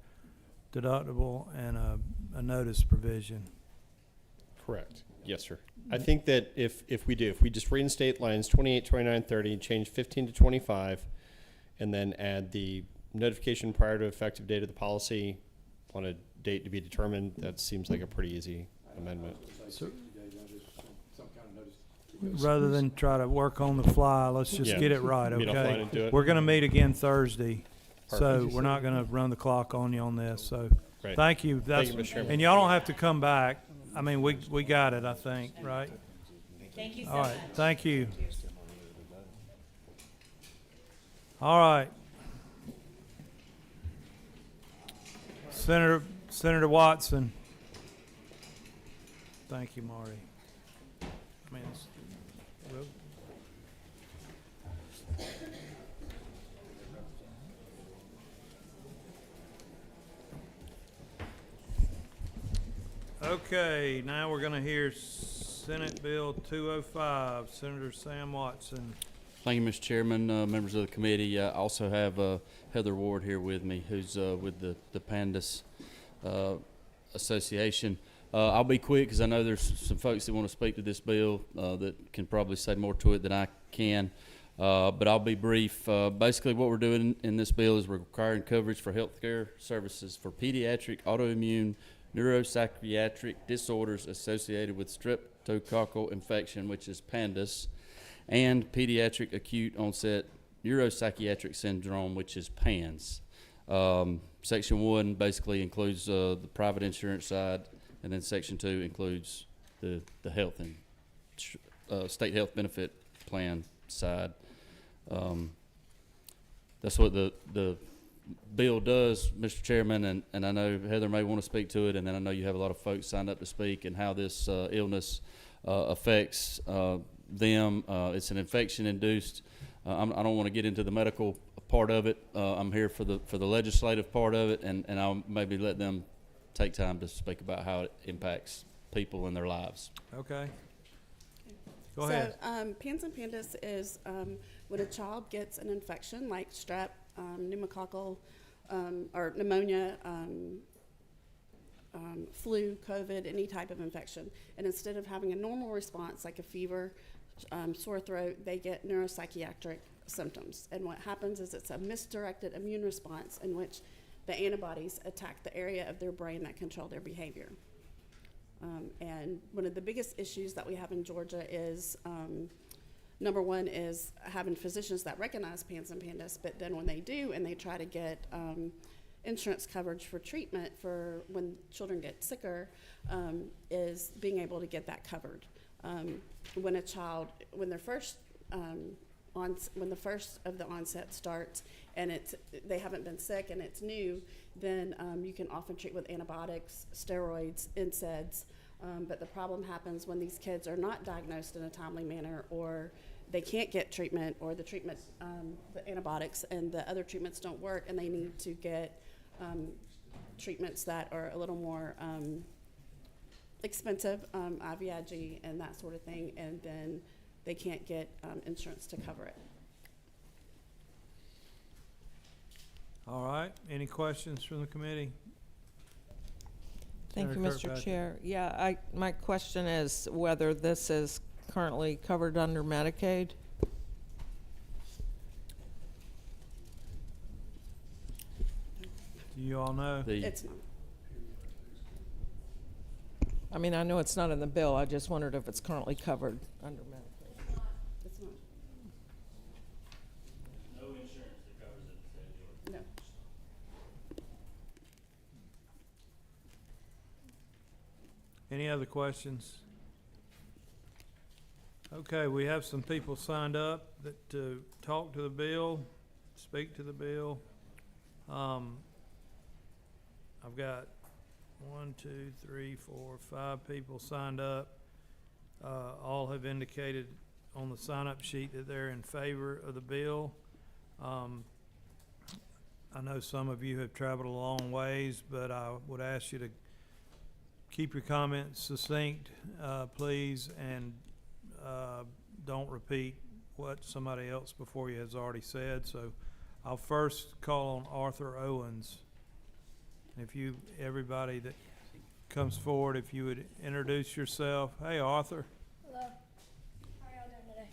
deductible and a notice provision. Correct. Yes, sir. I think that if we just reinstate lines 28, 29, 30, change 15 to 25, and then add the notification prior to effective date of the policy on a date to be determined, that seems like a pretty easy amendment. Rather than try to work on the fly, let's just Yeah. get it right, Meet offline okay? and do it. We're gonna meet again Thursday, so Perfect. we're not gonna run the clock on you on this, so, Right. thank you. That's, you, Mr. Chairman. and y'all don't have to come back. I mean, we got it, I think, right? Thank you so All right, much. thank you. All right. Senator Watson. Thank you, Marty. I mean, well, okay, now we're gonna hear Senate Bill 205, Senator Sam Watson. Thank you, Mr. Chairman, members of the committee. I also have Heather Ward here with me, who's with the Pandas Association. I'll be quick because I know there's some folks that want to speak to this bill that can probably say more to it than I can. But I'll be brief. Basically, what we're doing in this bill is we're requiring coverage for healthcare services for pediatric autoimmune neuropsychiatric disorders associated with streptococcal infection, which is PANDAS, and pediatric acute onset neuropsychiatric syndrome, which is PANS. Section 1 basically includes the private insurance side, and then Section 2 includes the health and state health benefit plan side. That's what the bill does, Mr. Chairman, and I know Heather may want to speak to it, and then I know you have a lot of folks signed up to speak, and how this illness affects them. It's an infection-induced. I don't want to get into the medical part of it. I'm here for the legislative part of it, and I'll maybe let them take time to speak about how it impacts people in their lives. Okay. Go ahead. So, PANS and PANDAS is when a child gets an infection like strep, pneumococcal, or pneumonia, flu, COVID, any type of infection. And instead of having a normal response like a fever, sore throat, they get neuropsychiatric symptoms. And what happens is it's a misdirected immune response in which the antibodies attack the area of their brain that control their behavior. And one of the biggest issues that we have in Georgia is, number one is having physicians that recognize PANS and PANDAS, but then when they do and they try to get insurance coverage for treatment for when children get sicker, is being able to get that covered. When a child, when the first of the onset starts and they haven't been sick and it's new, then you can often treat with antibiotics, steroids, NSAIDs. But the problem happens when these kids are not diagnosed in a timely manner, or they can't get treatment, or the treatment, the antibiotics and the other treatments don't work, and they need to get treatments that are a little more expensive, IVIG and that sort of thing, and then they can't get insurance to cover it. All right, any questions from the committee? Thank you, Senator Mr. Kirkpatrick. Chair. Yeah, my question is whether this is currently covered under Medicaid? Do you all know? It's not. I mean, I know it's not in the bill, I just wondered if it's currently covered under Medicaid. It's not. No insurance that covers it. No. Any other questions? Okay, we have some people signed up that to talk to the bill, speak to the bill. I've got 1, 2, 3, 4, 5 people signed up. All have indicated on the sign-up sheet that they're in favor of the bill. I know some of you have traveled a long ways, but I would ask you to keep your comments succinct, please, and don't repeat what somebody else before you has already said. So I'll first call on Arthur Owens. If you, everybody that comes forward, if you would introduce yourself. Hey, Arthur. Hello. How are y'all doing today?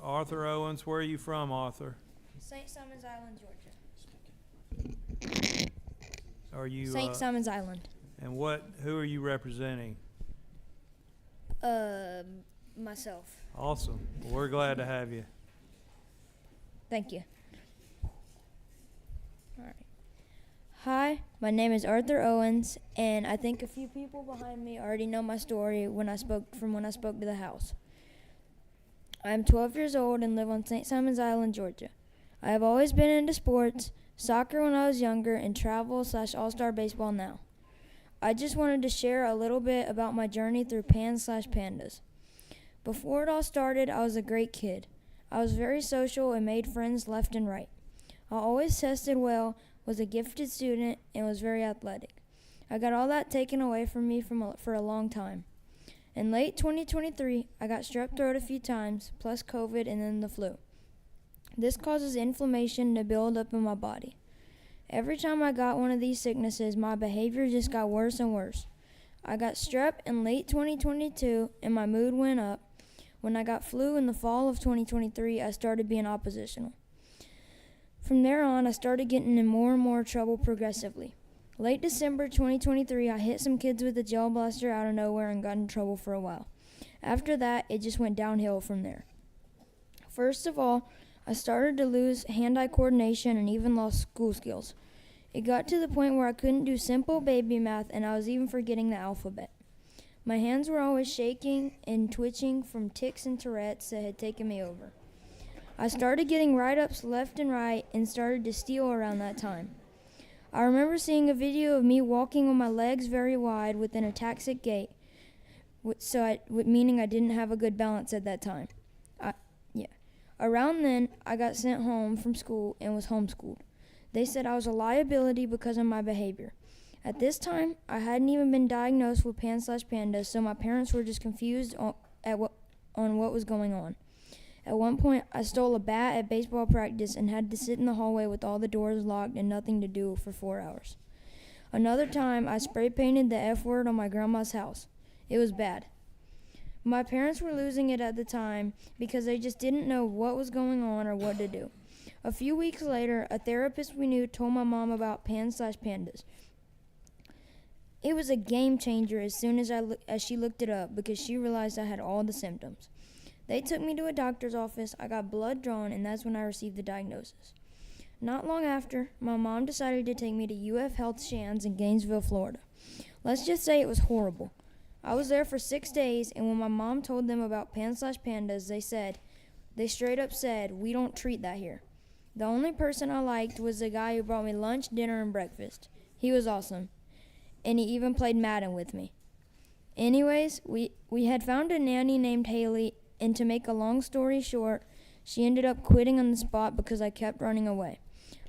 Arthur Owens, where are you from, Arthur? St. Simons Island, Georgia. Are you St. Simons Island. and who are you representing? Myself. Awesome. Well, we're glad to have you. Thank you. All right. Hi, my name is Arthur Owens, and I think a few people behind me already know my story when I spoke to the House. I am 12 years old and live on St. Simons Island, Georgia. I have always been into sports, soccer when I was younger, and travel/all-star baseball now. I just wanted to share a little bit about my journey through PANS/PANDAS. Before it all started, I was a great kid. I was very social and made friends left and right. I always tested well, was a gifted student, and was very athletic. I got all that taken away from me for a long time. In late 2023, I got strep throat a few times, plus COVID and then the flu. This causes inflammation to build up in my body. Every time I got one of these sicknesses, my behavior just got worse and worse. I got strep in late 2022, and my mood went up. When I got flu in the fall of 2023, I started being oppositional. From there on, I started getting in more and more trouble progressively. Late December 2023, I hit some kids with a gel blaster out of nowhere and got in trouble for a while. After that, it just went downhill from there. First of all, I started to lose hand-eye coordination and even lost school skills. It got to the point where I couldn't do simple baby math, and I was even forgetting the alphabet. My hands were always shaking and twitching from tics and Tourette's that had taken me over. I started getting write-ups left and right and started to steal around that time. I remember seeing a video of me walking on my legs very wide with an ataxic gait, meaning I didn't have a good balance at that time. Around then, I got sent home from school and was homeschooled. They said I was a liability because of my behavior. At this time, I hadn't even been diagnosed with PANS/PANDAS, so my parents were just confused on what was going on. At one point, I stole a bat at baseball practice and had to sit in the hallway with all the doors locked and nothing to do for 4 hours. Another time, I spray painted the F word on my grandma's house. It was bad. My parents were losing it at the time because they just didn't know what was going on or what to do. A few weeks later, a therapist we knew told my mom about PANS/PANDAS. It was a game changer as soon as she looked it up because she realized I had all the symptoms. They took me to a doctor's office, I got blood drawn, and that's when I received the diagnosis. Not long after, my mom decided to take me to UF Health Shands in Gainesville, Florida. Let's just say it was horrible. I was there for 6 days, and when my mom told them about PANS/PANDAS, they straight up said, "We don't treat that here." The only person I liked was the guy who brought me lunch, dinner, and breakfast. He was awesome, and he even played Madden with me. Anyways, we had found a nanny named Haley, and to make a long story short, she ended up quitting on the spot because I kept running away.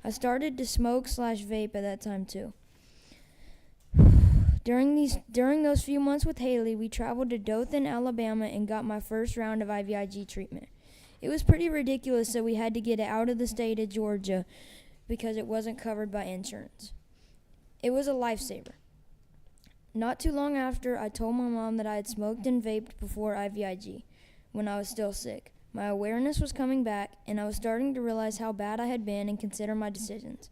I started to smoke/vape at that time too. During those few months with Haley, we traveled to Dothan, Alabama, and got my first round of IVIG treatment. It was pretty ridiculous, so we had to get it out of the state of Georgia because it wasn't covered by insurance. It was a lifesaver. Not too long after, I told my mom that I had smoked and vaped before IVIG, when I was still sick. My awareness was coming back, and I was starting to realize how bad I had been and consider my decisions.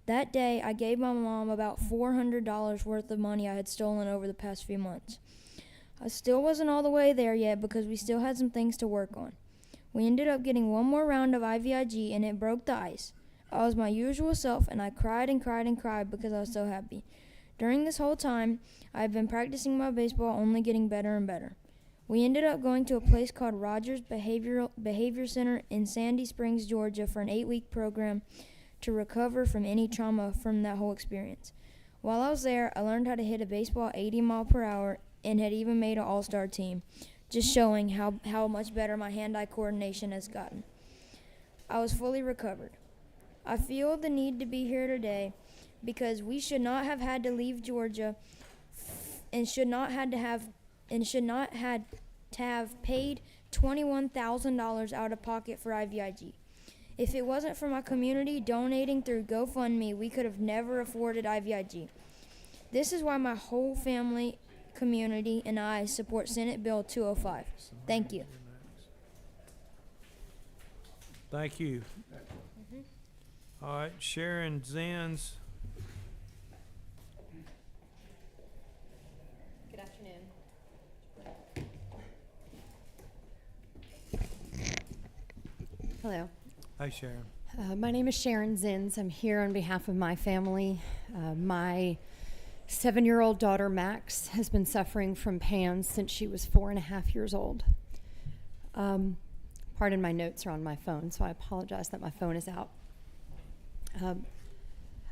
That day, I gave my mom about $400 worth of money I had stolen over the past few months. I still wasn't all the way there yet because we still had some things to work on. We ended up getting one more round of IVIG, and it broke the ice. I was my usual self, and I cried and cried and cried because I was so happy. During this whole time, I had been practicing my baseball, only getting better and better. We ended up going to a place called Rogers Behavior Center in Sandy Springs, Georgia for an 8-week program to recover from any trauma from that whole experience. While I was there, I learned how to hit a baseball 80 miles per hour and had even made an all-star team. just showing how much better my hand-eye coordination has gotten. I was fully recovered. I feel the need to be here today because we should not have had to leave Georgia and should not had to have paid $21,000 out of pocket for IVIG. If it wasn't for my community donating through GoFundMe, we could have never afforded IVIG. This is why my whole family, community, and I support Senate Bill 205. Thank you. Thank you. All right, Sharon Zins. Good afternoon. Hello. Hi, Sharon. My name is Sharon Zins. I'm here on behalf of my family. My 7-year-old daughter, Max, has been suffering from PANS since she was 4.5 years old. Pardon, my notes are on my phone, so I apologize that my phone is out.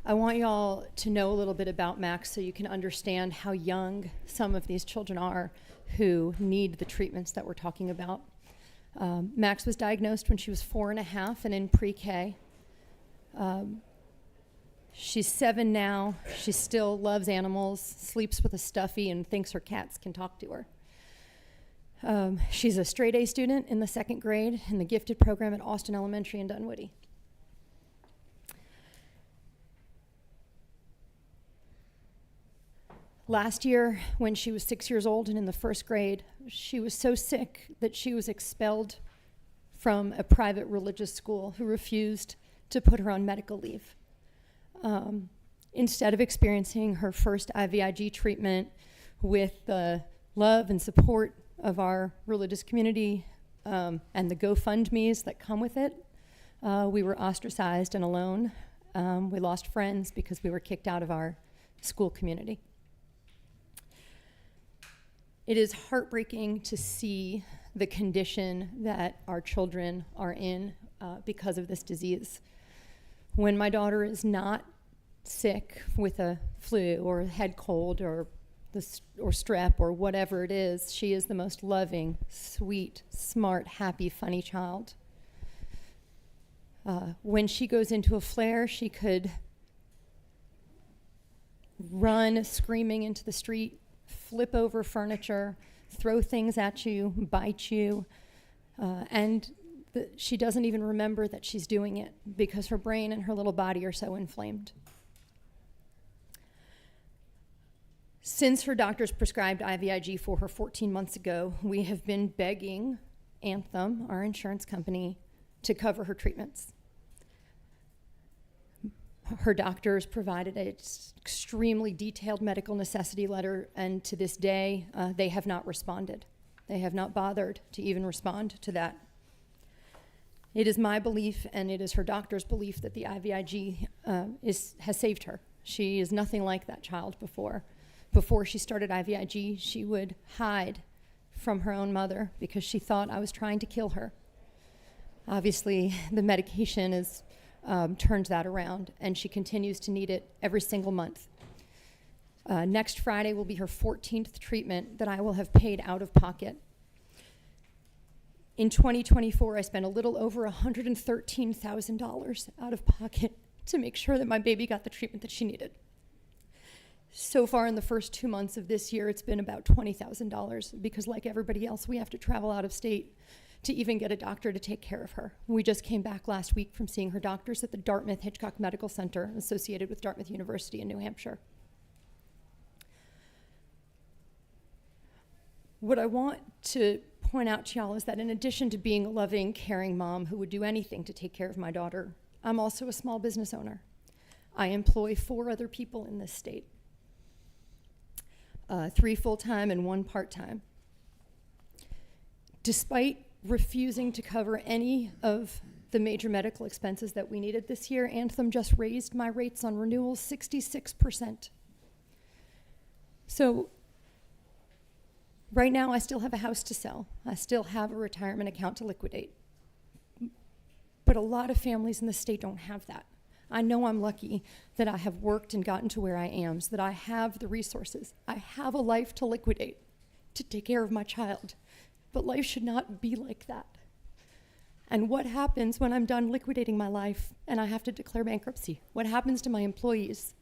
I want y'all to know a little bit about Max so you can understand how young some of these children are who need the treatments that we're talking about. Max was diagnosed when she was 4.5 and in pre-K. She's 7 now. She still loves animals, sleeps with a stuffy, and thinks her cats can talk to her. She's a straight A student in the 2nd grade in the gifted program at Austin Elementary in Dunwoody. Last year, when she was 6 years old and in the 1st grade, she was so sick that she was expelled from a private religious school who refused to put her on medical leave. Instead of experiencing her first IVIG treatment with the love and support of our religious community and the GoFundMes that come with it, we were ostracized and alone. We lost friends because we were kicked out of our school community. It is heartbreaking to see the condition that our children are in because of this disease. When my daughter is not sick with a flu or a head cold or strep or whatever it is, she is the most loving, sweet, smart, happy, funny child. When she goes into a flare, she could run screaming into the street, flip over furniture, throw things at you, bite you, and she doesn't even remember that she's doing it because her brain and her little body are so inflamed. Since her doctors prescribed IVIG for her 14 months ago, we have been begging Anthem, our insurance company, to cover her treatments. Her doctors provided an extremely detailed medical necessity letter, and to this day, they have not responded. They have not bothered to even respond to that. It is my belief, and it is her doctor's belief, that the IVIG has saved her. She is nothing like that child before. Before she started IVIG, she would hide from her own mother because she thought I was trying to kill her. Obviously, the medication has turned that around, and she continues to need it every single month. Next Friday will be her 14th treatment that I will have paid out of pocket. In 2024, I spent a little over $113,000 out of pocket to make sure that my baby got the treatment that she needed. So far in the first 2 months of this year, it's been about $20,000 because, like everybody else, we have to travel out of state to even get a doctor to take care of her. We just came back last week from seeing her doctors at the Dartmouth Hitchcock Medical Center associated with Dartmouth University in New Hampshire. What I want to point out to y'all is that in addition to being a loving, caring mom who would do anything to take care of my daughter, I'm also a small business owner. I employ 4 other people in this state, 3 full-time and 1 part-time. Despite refusing to cover any of the major medical expenses that we needed this year, Anthem just raised my rates on renewals 66%. So right now I still have a house to sell. I still have a retirement account to liquidate. But a lot of families in the state don't have that. I know I'm lucky that I have worked and gotten to where I am, so that I have the resources. I have a life to liquidate, to take care of my child. But life should not be like that. And what happens when I'm done liquidating my life and I have to declare bankruptcy? What happens to my employees?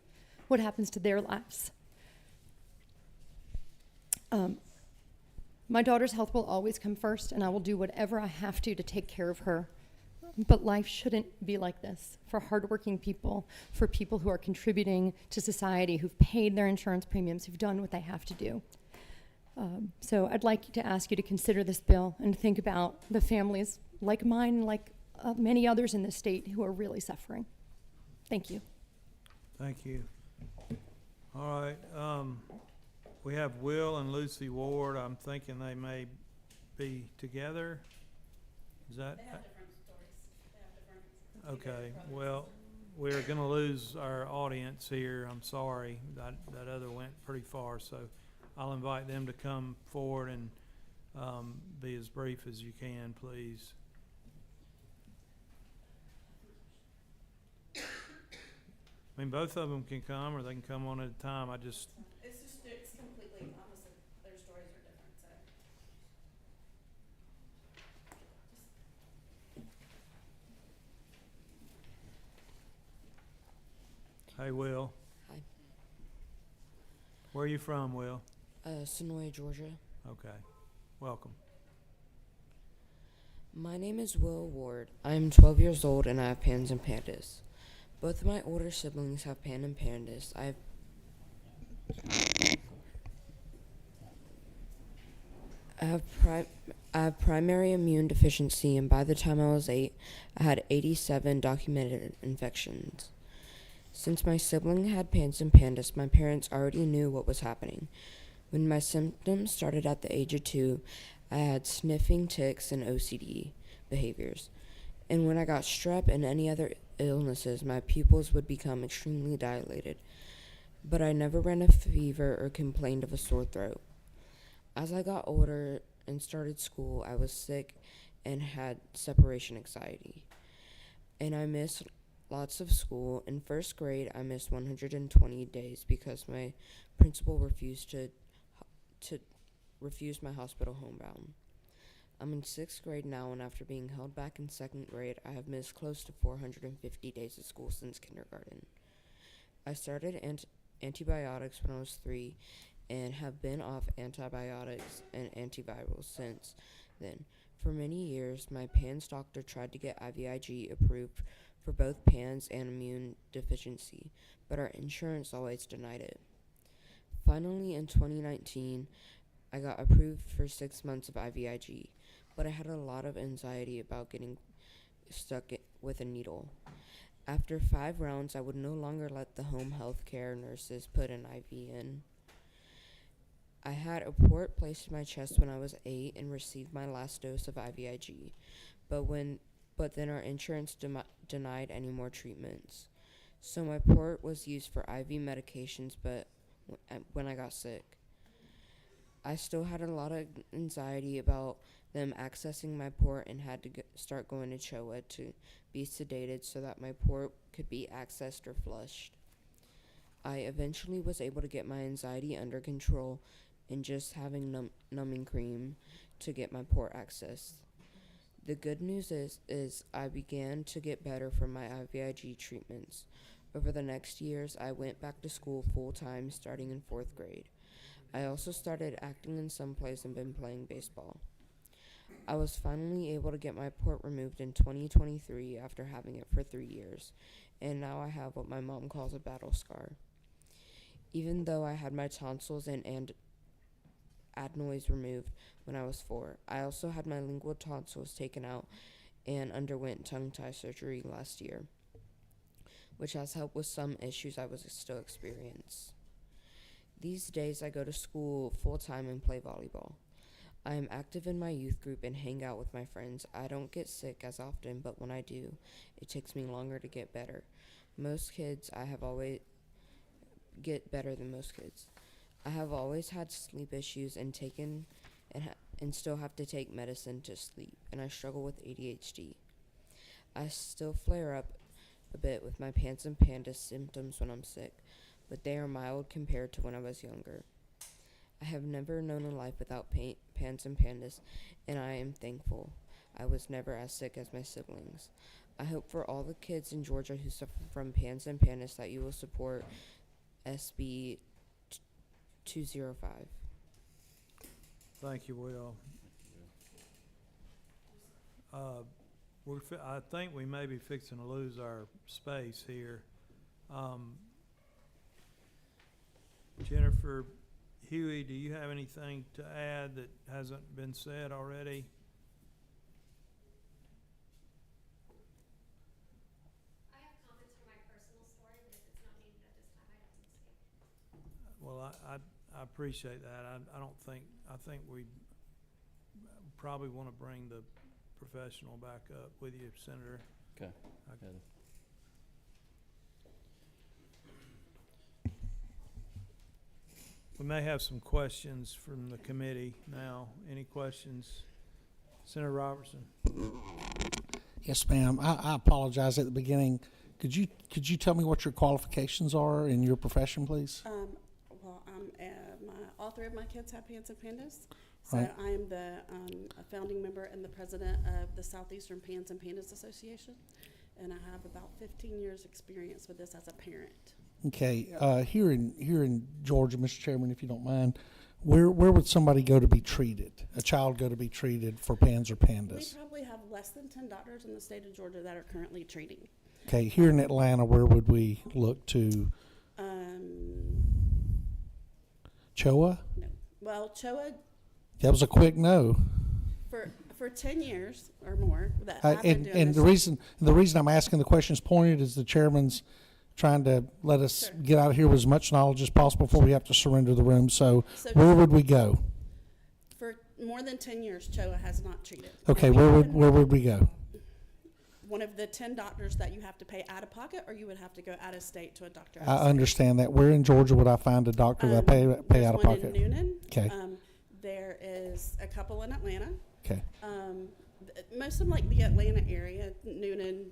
What happens to their lives? My daughter's health will always come first, and I will do whatever I have to take care of her. But life shouldn't be like this for hardworking people, for people who are contributing to society, who've paid their insurance premiums, who've done what they have to do. So I'd like to ask you to consider this bill and think about the families like mine, like many others in the state who are really suffering. Thank you. Thank you. All right, we have Will and Lucy Ward. I'm thinking they may be together. Is that? They have different stories. They have different. Okay, well, we're gonna lose our audience here. I'm sorry. That other went pretty far, so I'll invite them to come forward and be as brief as you can, please. I mean, both of them can come, or they can come one at a time. It's completely opposite. Their stories are different, so. Hey, Will. Hi. Where are you from, Will? Sonoy, Georgia. Okay, welcome. My name is Will Ward. I am 12 years old and I have pans and pandas. Both of my older siblings have pan and pandas. I have primary immune deficiency, and by the time I was 8, I had 87 documented infections. Since my sibling had pans and pandas, my parents already knew what was happening. When my symptoms started at the age of 2, I had sniffing, tics, and OCD behaviors. And when I got strep and any other illnesses, my pupils would become extremely dilated. But I never ran a fever or complained of a sore throat. As I got older and started school, I was sick and had separation anxiety. And I missed lots of school. In first grade, I missed 120 days because my principal refused to refuse my hospital homebound. I'm in 6th grade now, and after being held back in 2nd grade, I have missed close to 450 days of school since kindergarten. I started antibiotics when I was 3 and have been off antibiotics and antivirals since then. For many years, my PANS doctor tried to get IVIG approved for both PANS and immune deficiency, but our insurance always denied it. Finally, in 2019, I got approved for 6 months of IVIG, but I had a lot of anxiety about getting stuck with a needle. After 5 rounds, I would no longer let the home health care nurses put an IV in. I had a port placed in my chest when I was 8 and received my last dose of IVIG, but then our insurance denied any more treatments. So my port was used for IV medications, but when I got sick. I still had a lot of anxiety about them accessing my port and had to start going to CHOA to be sedated so that my port could be accessed or flushed. I eventually was able to get my anxiety under control and just having numbing cream to get my port accessed. The good news is I began to get better from my IVIG treatments. Over the next years, I went back to school full-time starting in 4th grade. I also started acting in some plays and been playing baseball. I was finally able to get my port removed in 2023 after having it for 3 years, and now I have what my mom calls a battle scar. Even though I had my tonsils and adenoids removed when I was 4, I also had my lingual tonsils taken out and underwent tongue tie surgery last year, which has helped with some issues I was still experiencing. These days I go to school full-time and play volleyball. I am active in my youth group and hang out with my friends. I don't get sick as often, but when I do, it takes me longer to get better. Most kids I have always get better than most kids. I have always had sleep issues and still have to take medicine to sleep, and I struggle with ADHD. I still flare up a bit with my PANS and PANDAS symptoms when I'm sick, but they are mild compared to when I was younger. I have never known a life without pans and pandas, and I am thankful I was never as sick as my siblings. I hope for all the kids in Georgia who suffer from pans and pandas that you will support SB 205. Thank you, Will. I think we may be fixing to lose our space here. Jennifer Huey, do you have anything to add that hasn't been said already? I have comments from my personal story, but if it's not needed at this time, I don't speak. Well, I appreciate that. I think we probably want to bring the professional back up with you, Senator. Okay. We may have some questions from the committee now. Any questions? Senator Robertson. Yes, ma'am. I apologize at the beginning. Could you tell me what your qualifications are in your profession, please? Well, my all three of my kids have Pans and Pandas. So Right. I am the a founding member and the president of the Southeastern Pans and Pandas Association, and I have about 15 years experience with this as a parent. Okay, here in Georgia, Mr. Chairman, if you don't mind, where would somebody go to be treated? A child go to be treated for pans or We pandas? probably have less than 10 doctors in the state of Georgia that are currently treating. Okay, here in Atlanta, where would we look to? CHOA? No. Well, CHOA That was a quick no. for 10 years or more that I've been doing And this. the reason I'm asking the questions pointed is the chairman's trying to let us Sure. get out of here with as much knowledge as possible before we have to surrender the room. So So where would we go? For more than 10 years, CHOA has not treated. Okay, We where haven't- would we go? One of the 10 doctors that you have to pay out of pocket, or you would have to go out of state to a doctor. out I of state. understand that. Where in Georgia would I find a doctor that pay There's out of one pocket? in Noonan. Okay. There is a couple in Atlanta. Okay. Most of them like the Atlanta area, Noonan.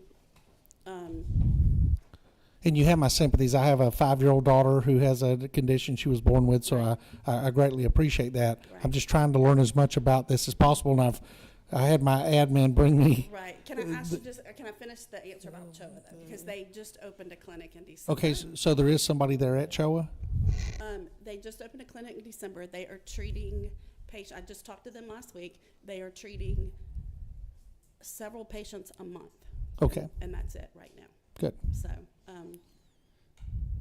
And you have my sympathies. I have a 5-year-old daughter who has a condition she was born with, so I greatly appreciate that. Right. I'm just trying to learn as much about this as possible, and I had my admin bring me. Right. Can I ask you can I finish the answer about CHOA though? Because they just opened a clinic in December. Okay, so there is somebody there at CHOA? They just opened a clinic in December. They are treating patients. I just talked to them last week. They are treating several patients a month. Okay. And that's it right now. Good. So,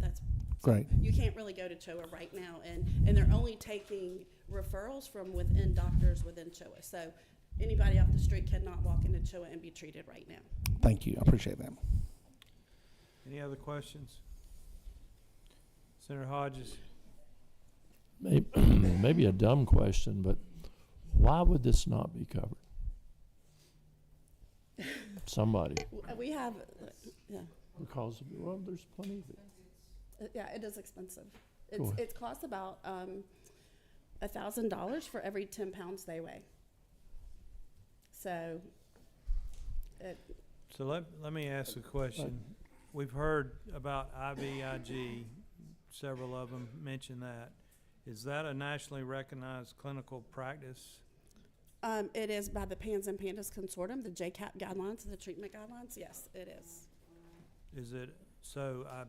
that's Great. You can't really go to CHOA right now, and they're only taking referrals from within doctors within CHOA. So anybody off the street cannot walk into CHOA and be treated right now. Thank you. I appreciate that. Any other questions? Senator Hodges. Maybe a dumb question, but why would this not be covered? Somebody. We have, yeah. Because, well, there's plenty of it. Yeah, it is expensive. Go ahead. It costs about $1,000 for every 10 pounds they weigh. So, So let me ask a question. We've heard about IVIG, several of them mention that. Is that a nationally recognized clinical practice? it is by the Pans and Pandas Consortium, the JCAP guidelines, the treatment guidelines. Yes, it is. Is it, so I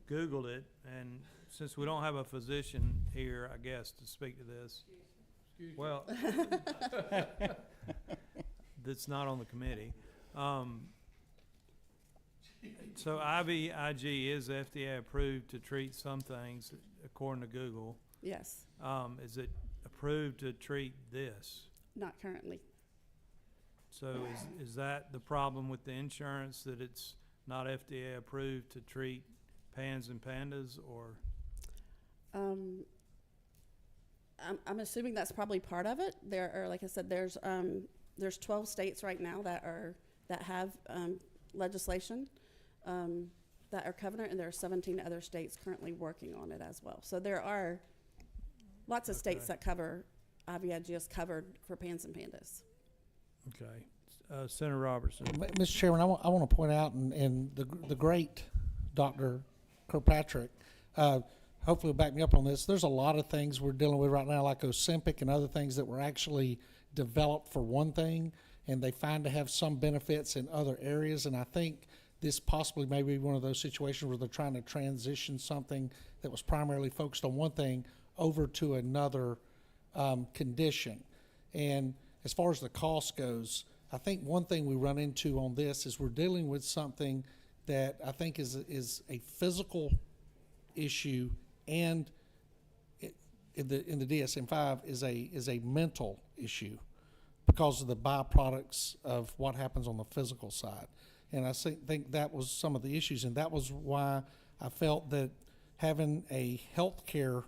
Googled it, and since we don't have a physician here, I guess, to speak to this. Well, that's not on the committee. So IVIG is FDA approved to treat some things, according to Google. Yes, Is it approved to treat this? not currently. So is that the problem with the insurance, that it's not FDA approved to treat pans and pandas, or? I'm assuming that's probably part of it. There are, like I said, there's 12 states right now that have legislation that are covering it, and there are 17 other states currently working on it as well. So there are lots of states that cover IVIG is covered for pans and pandas. Okay. Senator Robertson. Mr. Chairman, I want to point out, and the great Dr. Kirkpatrick, hopefully will back me up on this. There's a lot of things we're dealing with right now, like Ozempic and other things that were actually developed for one thing, and they find to have some benefits in other areas. And I think this possibly may be one of those situations where they're trying to transition something that was primarily focused on one thing over to another condition. And as far as the cost goes, I think one thing we run into on this is we're dealing with something that I think is a physical issue, and in the DSM-5 is a mental issue because of the byproducts of what happens on the physical side. And I think that was some of the issues, and that was why I felt that having a healthcare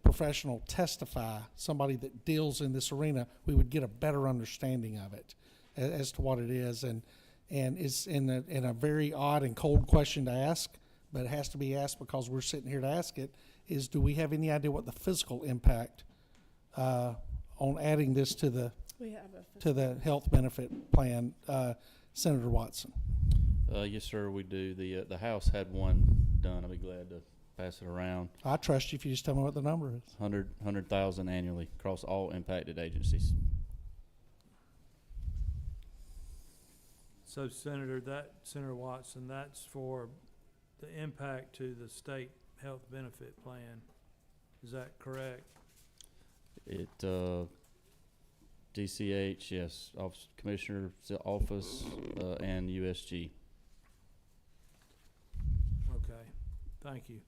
professional testify, somebody that deals in this arena, we would get a better understanding of it as to what it is. And it's in a very odd and cold question to ask, but it has to be asked because we're sitting here to ask it, is do we have any idea what the physical impact on adding this to the health benefit plan, Senator Watson? Yes, sir, we do. The House had one done. I'll be glad to pass it around. I trust you if you just tell me what the number is. 100,000 annually across all impacted agencies. So Senator Watson, that's for the impact to the state health benefit plan. Is that correct? It, DCH, yes, Office Commissioner's Office, and USG. Okay, thank you.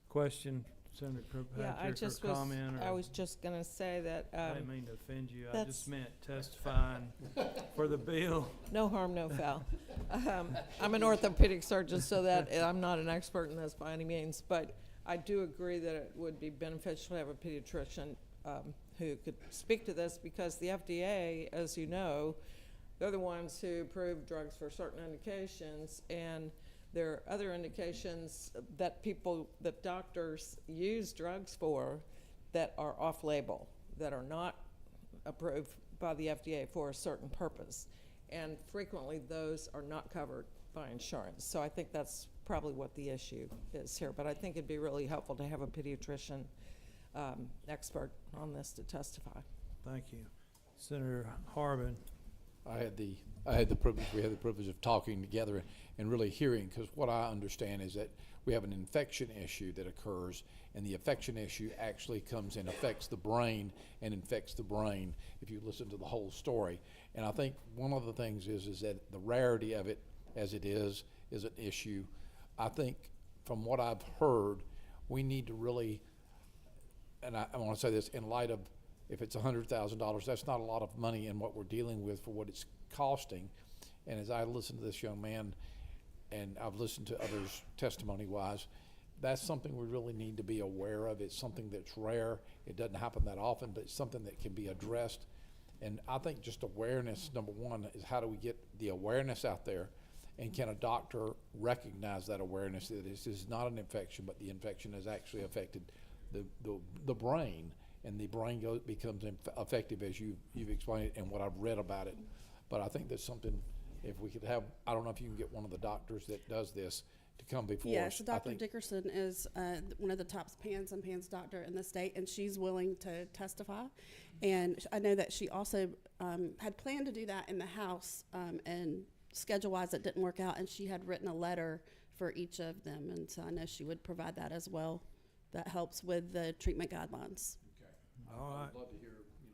Question, Senator Kirkpatrick, or comment? I was just gonna say that, I didn't mean to offend you. I that's- just meant testifying for the bill. no harm, no foul. I'm an orthopedic surgeon, so that, I'm not an expert in this by any means, but I do agree that it would be beneficial to have a pediatrician who could speak to this, because the FDA, as you know, they're the ones who approve drugs for certain indications, and there are other indications that doctors use drugs for that are off-label, that are not approved by the FDA for a certain purpose. And frequently those are not covered by insurance. So I think that's probably what the issue is here. But I think it'd be really helpful to have a pediatrician expert on this to testify. Thank you. Senator Harbin. We had the privilege of talking together and really hearing, because what I understand is that we have an infection issue that occurs, and the infection issue actually comes and affects the brain and infects the brain if you listen to the whole story. And I think one of the things is that the rarity of it as it is an issue. I think from what I've heard, we need to really, and I want to say this in light of, if it's $100,000, that's not a lot of money in what we're dealing with for what it's costing. And as I listen to this young man, and I've listened to others testimony-wise, that's something we really need to be aware of. It's something that's rare. It doesn't happen that often, but it's something that can be addressed. And I think just awareness, number one, is how do we get the awareness out there? And can a doctor recognize that awareness, that this is not an infection, but the infection has actually affected the brain, and the brain becomes effective, as you've explained it and what I've read about it. But I think that's something, if we could have, I don't know if you can get one of the doctors that does this to come before us. Yes, Dr. Dickerson is one of the top PANS and PANS doctor in the state, and she's willing to testify. And I know that she also had planned to do that in the House, and schedule-wise it didn't work out, and she had written a letter for each of them, and so I know she would provide that as well. That helps with the treatment guidelines. Okay. All right. I'd love to hear,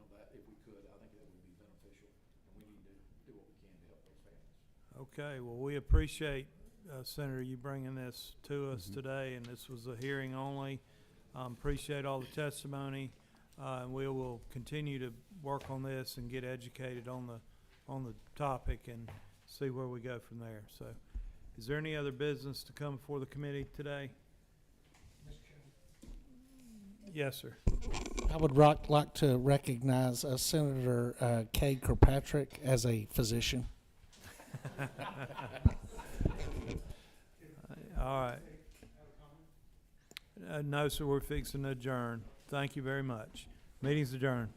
that if we could. I think that would be beneficial, and we need to do what we can to help those families. Okay, well, we appreciate, Senator, you bringing this to us today, and this was a hearing only. Appreciate all the testimony, and we will continue to work on this and get educated on the topic and see where we go from there. So, is there any other business to come before the committee today? Yes, sir. I would like to recognize Senator Kay Kirkpatrick as a physician. All right. No, sir, we're fixing to adjourn. Thank you very much. Meeting's adjourned.